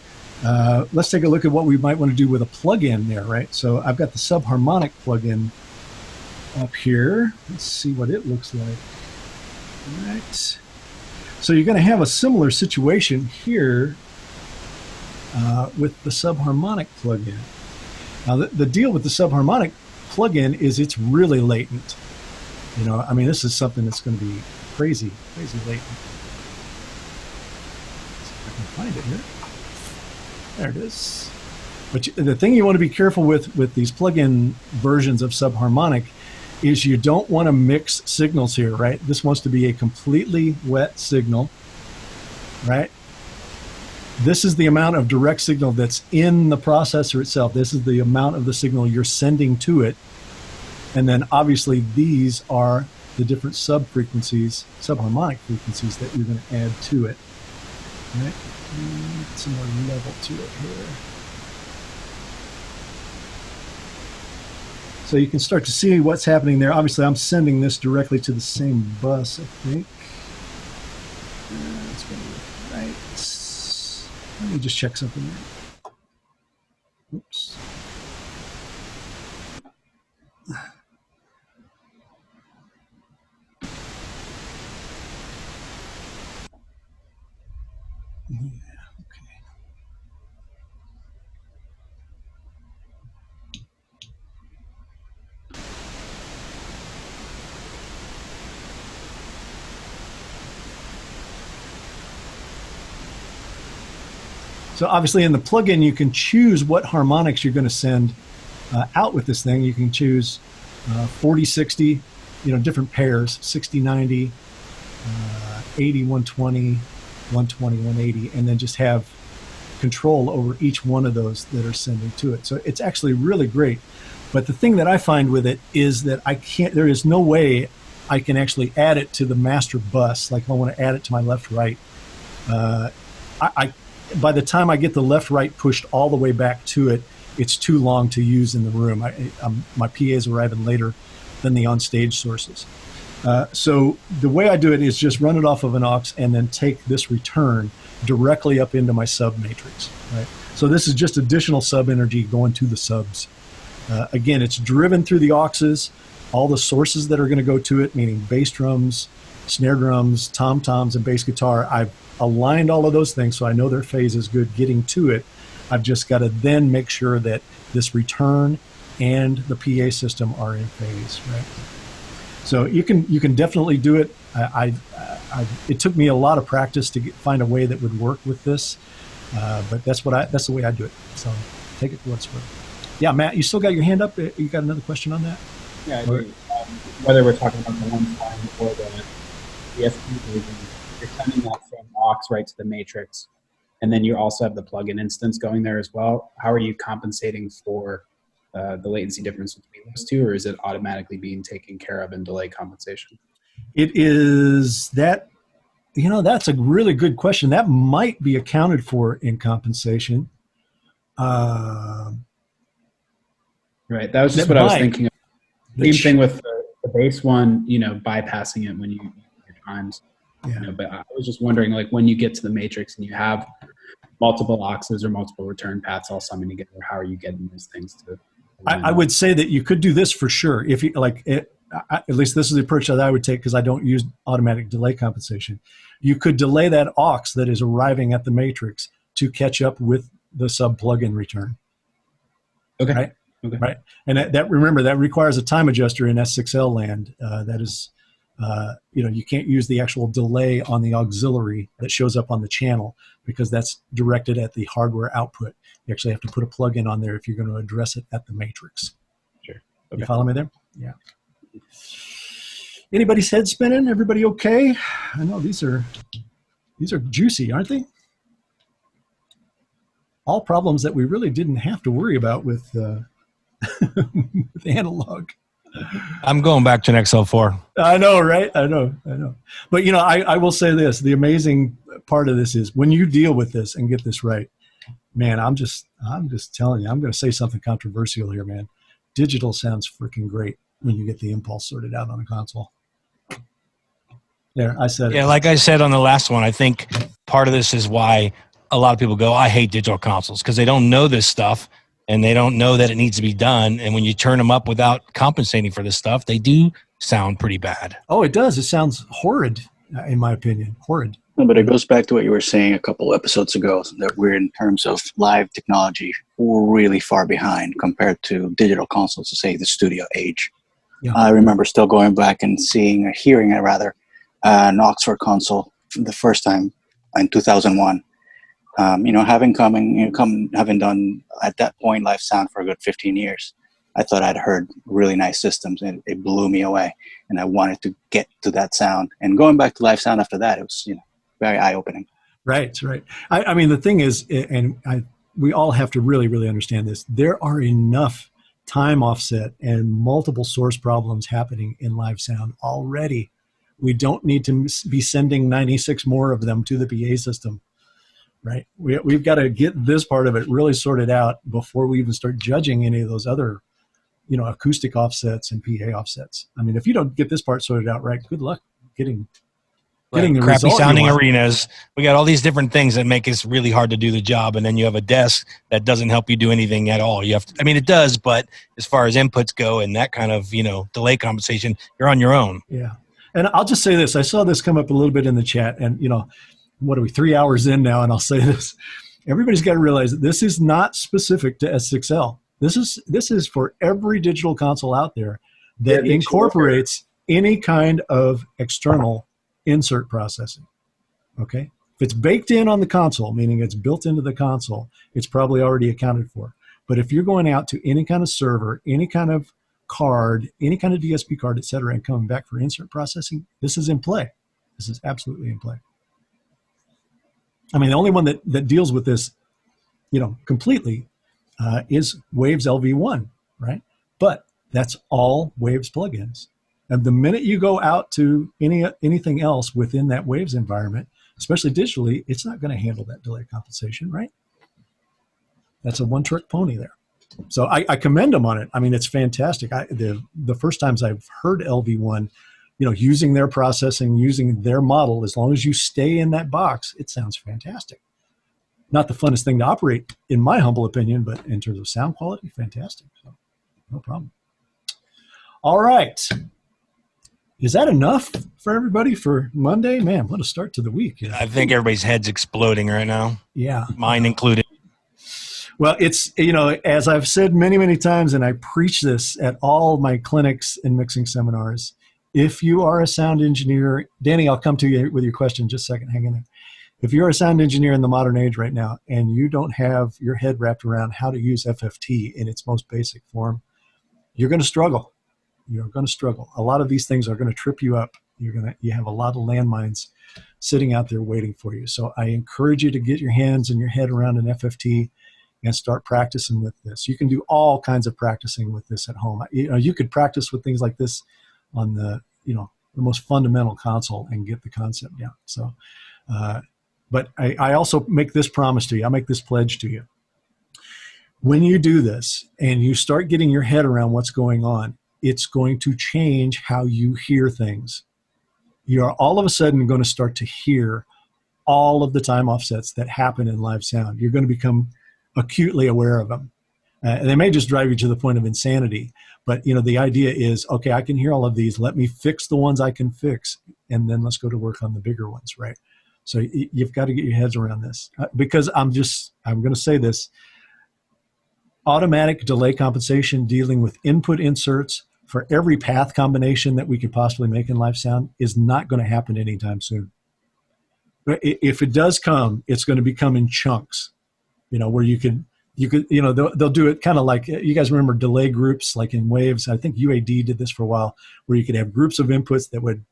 Let's take a look at what we might want to do with a plug-in there, right? So I've got the subharmonic plug-in up here. Let's see what it looks like. All right. So you're going to have a similar situation here with the subharmonic plugin. Now, the deal with the subharmonic plugin is it's really latent. You know, I mean, this is something that's going to be crazy latent. Let's see if I can find it here. There it is. But the thing you want to be careful with these plugin versions of subharmonic is you don't want to mix signals here, right? This wants to be a completely wet signal, right? This is the amount of direct signal that's in the processor itself. This is the amount of the signal you're sending to it. And then obviously these are the different sub-frequencies, subharmonic frequencies that you're going to add to it. All right? Get some more level to it here. So you can start to see what's happening there. Obviously, I'm sending this directly to the same bus, I think. It's going to look right. Let me just check something there. Oops. Yeah, okay. So obviously in the plugin, you can choose what harmonics you're going to send out with this thing. You can choose 40, 60, different pairs, 60, 90, 80, 120, 120, 180, and then just have control over each one of those that are sending to it. So it's actually really great. But the thing that I find with it is that there is no way I can actually add it to the master bus. Like if I want to add it to my left-right, by the time I get the left-right pushed all the way back to it, it's too long to use in the room. My PAs arriving later than the on-stage sources. So the way I do it is just run it off of an aux and then take this return directly up into my sub matrix. Right? So this is just additional sub energy going to the subs. Again, it's driven through the auxes, all the sources that are going to go to it, meaning bass drums, snare drums, tom-toms, and bass guitar. I've aligned all of those things so I know their phase is good getting to it. I've just got to then make sure that this return and the PA system are in phase, right? So you can definitely do it. It took me a lot of practice to find a way that would work with this, but that's the way I do it. So take it for what it's worth. Yeah, Matt, you still got your hand up? You got another question on that? Yeah, I do. Whether we're talking about the one time or the ESP version, you're sending that same aux right to the matrix, and then you also have the plugin instance going there as well. How are you compensating for the latency difference between those two, or is it automatically being taken care of in delay compensation? It is that, that's a really good question. That might be accounted for in compensation. Right, that was just what I was thinking of. Same thing with the bass one, bypassing it when you your times. Yeah. But I was just wondering, like when you get to the matrix and you have multiple auxes or multiple return paths all summoned together, how are you getting those things to? I would say that you could do this for sure. If you like it, at least this is the approach that I would take because I don't use automatic delay compensation. You could delay that aux that is arriving at the matrix to catch up with the sub plugin return. Okay. Right. Okay. Right. And that remember that requires a time adjuster in S6L land. That is, you can't use the actual delay on the auxiliary that shows up on the channel because that's directed at the hardware output. You actually have to put a plug-in on there if you're going to address it at the matrix. Sure. Okay. You follow me there? Yeah. Anybody's head spinning? Everybody okay? I know these are juicy, aren't they? All problems that we really didn't have to worry about with with analog. I'm going back to an XL4. I know, right? I know. But, I will say this. The amazing part of this is when you deal with this and get this right, man, I'm just telling you, I'm going to say something controversial here, man. Digital sounds freaking great when you get the impulse sorted out on a console. There, I said it. Yeah, like I said on the last one, I think part of this is why a lot of people go, I hate digital consoles, because they don't know this stuff and they don't know that it needs to be done. And when you turn them up without compensating for this stuff, they do sound pretty bad. Oh, it does. It sounds horrid. in my opinion. Horrid. No, but it goes back to what you were saying a couple episodes ago, that we're, in terms of live technology, we're really far behind compared to digital consoles, to say the studio age. Yeah. I remember still going back and seeing, or hearing it rather, an Oxford console for the first time in 2001. Having done at that point live sound for a good 15 years, I thought I'd heard really nice systems, and it blew me away. And I wanted to get to that sound. And going back to live sound after that, it was, very eye-opening. Right. I mean, the thing is, we all have to really, really understand this. There are enough time offset and multiple source problems happening in live sound already. We don't need to be sending 96 more of them to the PA system, right? We've got to get this part of it really sorted out before we even start judging any of those other, acoustic offsets and PA offsets. I mean, if you don't get this part sorted out right, good luck getting the crappy result sounding you want. arenas. We got all these different things that make it really hard to do the job, and then you have a desk that doesn't help you do anything at all. You have to, it does, but as far as inputs go and that kind of delay compensation, you're on your own. Yeah, and I'll just say this: I saw this come up a little bit in the chat, and what are we 3 hours in now? And I'll say this: everybody's got to realize that this is not specific to S6L. This is for every digital console out there that incorporates any kind of external insert processing. Okay, if it's baked in on the console, meaning it's built into the console, it's probably already accounted for. But if you're going out to any kind of server, any kind of card, any kind of DSP card, et cetera, and coming back for insert processing, this is in play. This is absolutely in play. I mean, the only one that deals with this, completely is Waves LV1, right? But that's all Waves plugins. And the minute you go out to anything else within that Waves environment, especially digitally, it's not going to handle that delay compensation, right? That's a one-trick pony there. So I commend them on it. I mean, it's fantastic. The first times I've heard LV1, using their processing, using their model, as long as you stay in that box, it sounds fantastic. Not the funnest thing to operate, in my humble opinion, but in terms of sound quality, fantastic. So no problem. All right. Is that enough for everybody for Monday? Man, what a start to the week. I think everybody's head's exploding right now. Yeah. Mine included. Well, it's, as I've said many, many times, and I preach this at all my clinics and mixing seminars, if you are a sound engineer, Danny, I'll come to you with your question in just a second. Hang in there. If you're a sound engineer in the modern age right now and you don't have your head wrapped around how to use FFT in its most basic form, you're going to struggle. You're going to struggle. A lot of these things are going to trip you up. You have a lot of landmines sitting out there waiting for you. So I encourage you to get your hands and your head around an FFT and start practicing with this. You can do all kinds of practicing with this at home. You could practice with things like this on the most fundamental console and get the concept down. So, but I also make this promise to you. I make this pledge to you. When you do this and you start getting your head around what's going on, it's going to change how you hear things. You're all of a sudden going to start to hear all of the time offsets that happen in live sound. You're going to become acutely aware of them. And they may just drive you to the point of insanity. But, the idea is, okay, I can hear all of these. Let me fix the ones I can fix. And then let's go to work on the bigger ones, right? So you've got to get your heads around this. Because I'm going to say this. Automatic delay compensation dealing with input inserts for every path combination that we could possibly make in live sound is not going to happen anytime soon. But if it does come, it's going to become in chunks, where you could, they'll do it kind of like, you guys remember delay groups like in Waves. I think UAD did this for a while, where you could have groups of inputs that would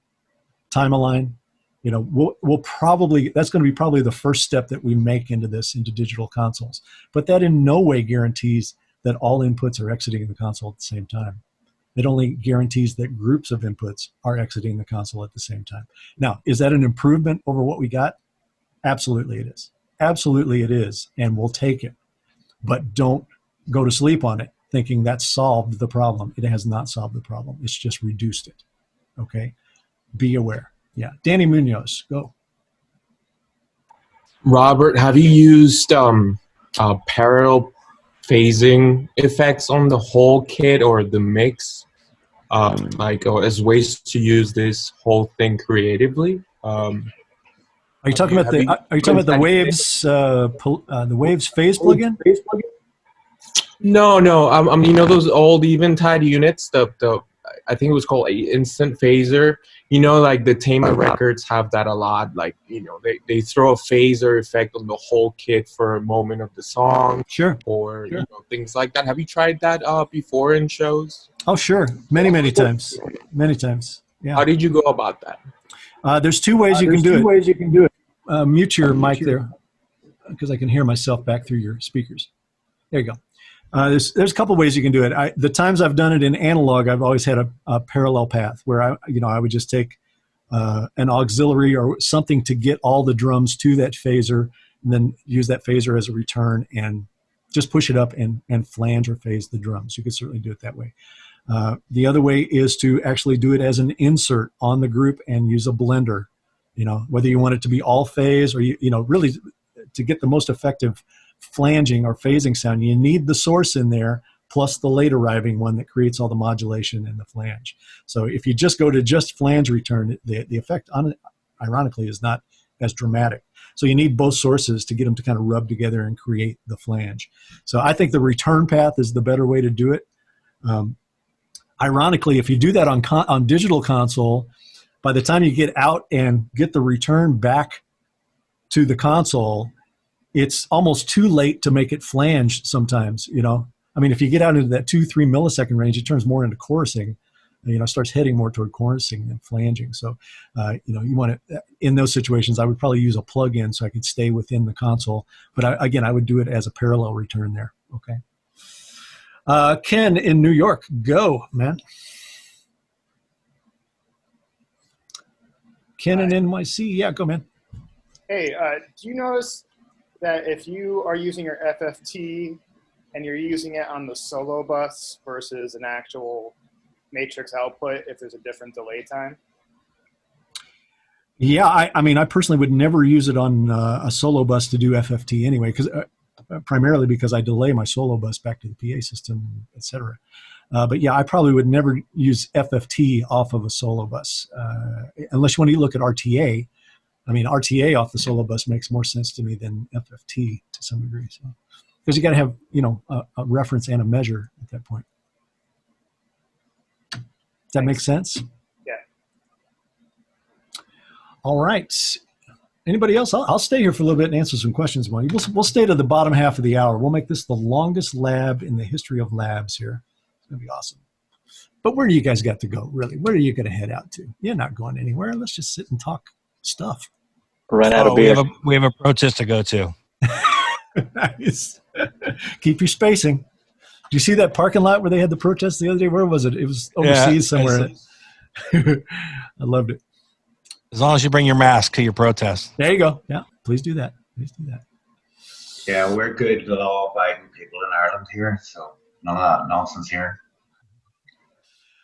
time align. We'll probably, that's going to be probably the first step that we make into digital consoles. But that in no way guarantees that all inputs are exiting the console at the same time. It only guarantees that groups of inputs are exiting the console at the same time. Now, is that an improvement over what we got? Absolutely it is. Absolutely it is, and we'll take it. But don't go to sleep on it thinking that solved the problem. It has not solved the problem. It's just reduced it, okay? Be aware. Yeah, Danny Munoz, go. Robert, have you used parallel phasing effects on the whole kit or the mix, or as ways to use this whole thing creatively? Are you talking about the Waves the Waves phase plugin? No. You know those old Eventide units. I think it was called Instant Phaser. You know, like the Tama records have that a lot. Like, you know, they throw a phaser effect on the whole kit for a moment of the song. Sure. Or you know, things like that. Have you tried that before in shows? Oh, sure. Many times. Many times. Yeah. How did you go about that? There's two ways you can do it. Mute your mic there, because I can hear myself back through your speakers. There you go. There's a couple ways you can do it. The times I've done it in analog, I've always had a parallel path where I would just take an auxiliary or something to get all the drums to that phaser, and then use that phaser as a return and just push it up and flange or phase the drums. You could certainly do it that way. The other way is to actually do it as an insert on the group and use a blender. You know, whether you want it to be all phase or really to get the most effective flanging or phasing sound, you need the source in there plus the late arriving one that creates all the modulation and the flange. So if you just go to just flange return, the effect on it, ironically, is not as dramatic. So you need both sources to get them to kind of rub together and create the flange. So I think the return path is the better way to do it. Ironically, if you do that on digital console, by the time you get out and get the return back to the console, it's almost too late to make it flange sometimes, you know. I mean, if you get out into that 2-3 millisecond range, it turns more into chorusing, starts heading more toward chorusing than flanging. So, you want to, in those situations, I would probably use a plug-in so I could stay within the console. But I would do it as a parallel return there, okay? Ken in New York, go, man. Ken in NYC, yeah, go, man. Hey, do you notice that if you are using your FFT and you're using it on the solo bus versus an actual matrix output, if there's a different delay time? Yeah, I personally would never use it on a solo bus to do FFT anyway, because primarily because I delay my solo bus back to the PA system, etc. But yeah, I probably would never use FFT off of a solo bus, unless you want to look at RTA. I mean, RTA off the solo bus makes more sense to me than FFT to some degree. So, because you got to have, a reference and a measure at that point. Does that make sense? Yeah. All right. Anybody else? I'll stay here for a little bit and answer some questions. We'll stay to the bottom half of the hour. We'll make this the longest lab in the history of labs here. It's going to be awesome. But where do you guys got to go, really? Where are you going to head out to? You're not going anywhere. Let's just sit and talk stuff. Run out of beer. We have a protest to go to. Nice. Keep your spacing. Did you see that parking lot where they had the protest the other day? Where was it? It was overseas somewhere. I loved it. As long as you bring your mask to your protest. There you go. Yeah, please do that. Please do that. Yeah, we're good law-abiding people in Ireland here, so none of that nonsense here.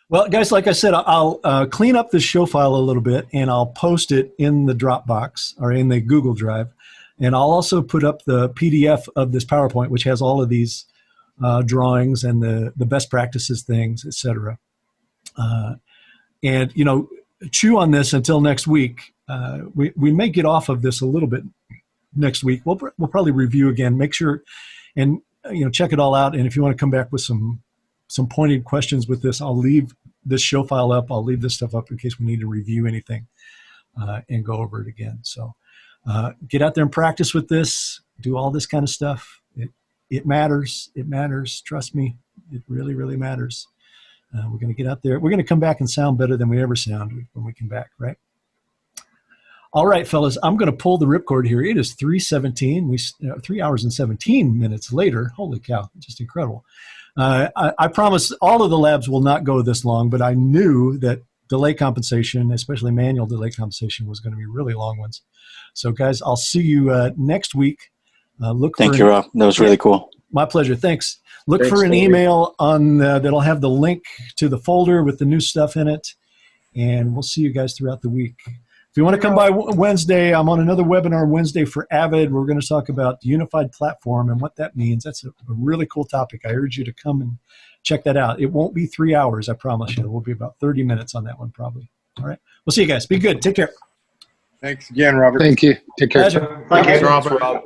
Well, guys, like I said, I'll clean up this show file a little bit, and I'll post it in the Dropbox or in the Google Drive. And I'll also put up the PDF of this PowerPoint, which has all of these drawings and the best practices things, et cetera. And, chew on this until next week. We may get off of this a little bit next week. We'll probably review again, make sure, and, check it all out. And if you want to come back with some pointed questions with this, I'll leave this show file up. I'll leave this stuff up in case we need to review anything and go over it again. So get out there and practice with this. Do all this kind of stuff. It matters. It matters. Trust me. It really, really matters. We're going to get out there. We're going to come back and sound better than we ever sound when we come back, right? All right, fellas, I'm going to pull the ripcord here. It is 3:17. 3 hours and 17 minutes later. Holy cow, just incredible. I promise all of the labs will not go this long, but I knew that delay compensation, especially manual delay compensation, was going to be really long ones. So, guys, I'll see you next week. Thank you, Rob. That was really cool. My pleasure. Thanks. Look for an email on that'll have the link to the folder with the new stuff in it, and we'll see you guys throughout the week. If you want to come by Wednesday, I'm on another webinar Wednesday for Avid. We're going to talk about the unified platform and what that means. That's a really cool topic. I urge you to come and check that out. It won't be 3 hours, I promise you. It will be about 30 minutes on that one probably. All right. We'll see you guys. Be good. Take care. Thanks again, Robert. Thank you. Take care. Pleasure. Thanks, Yep. Robert.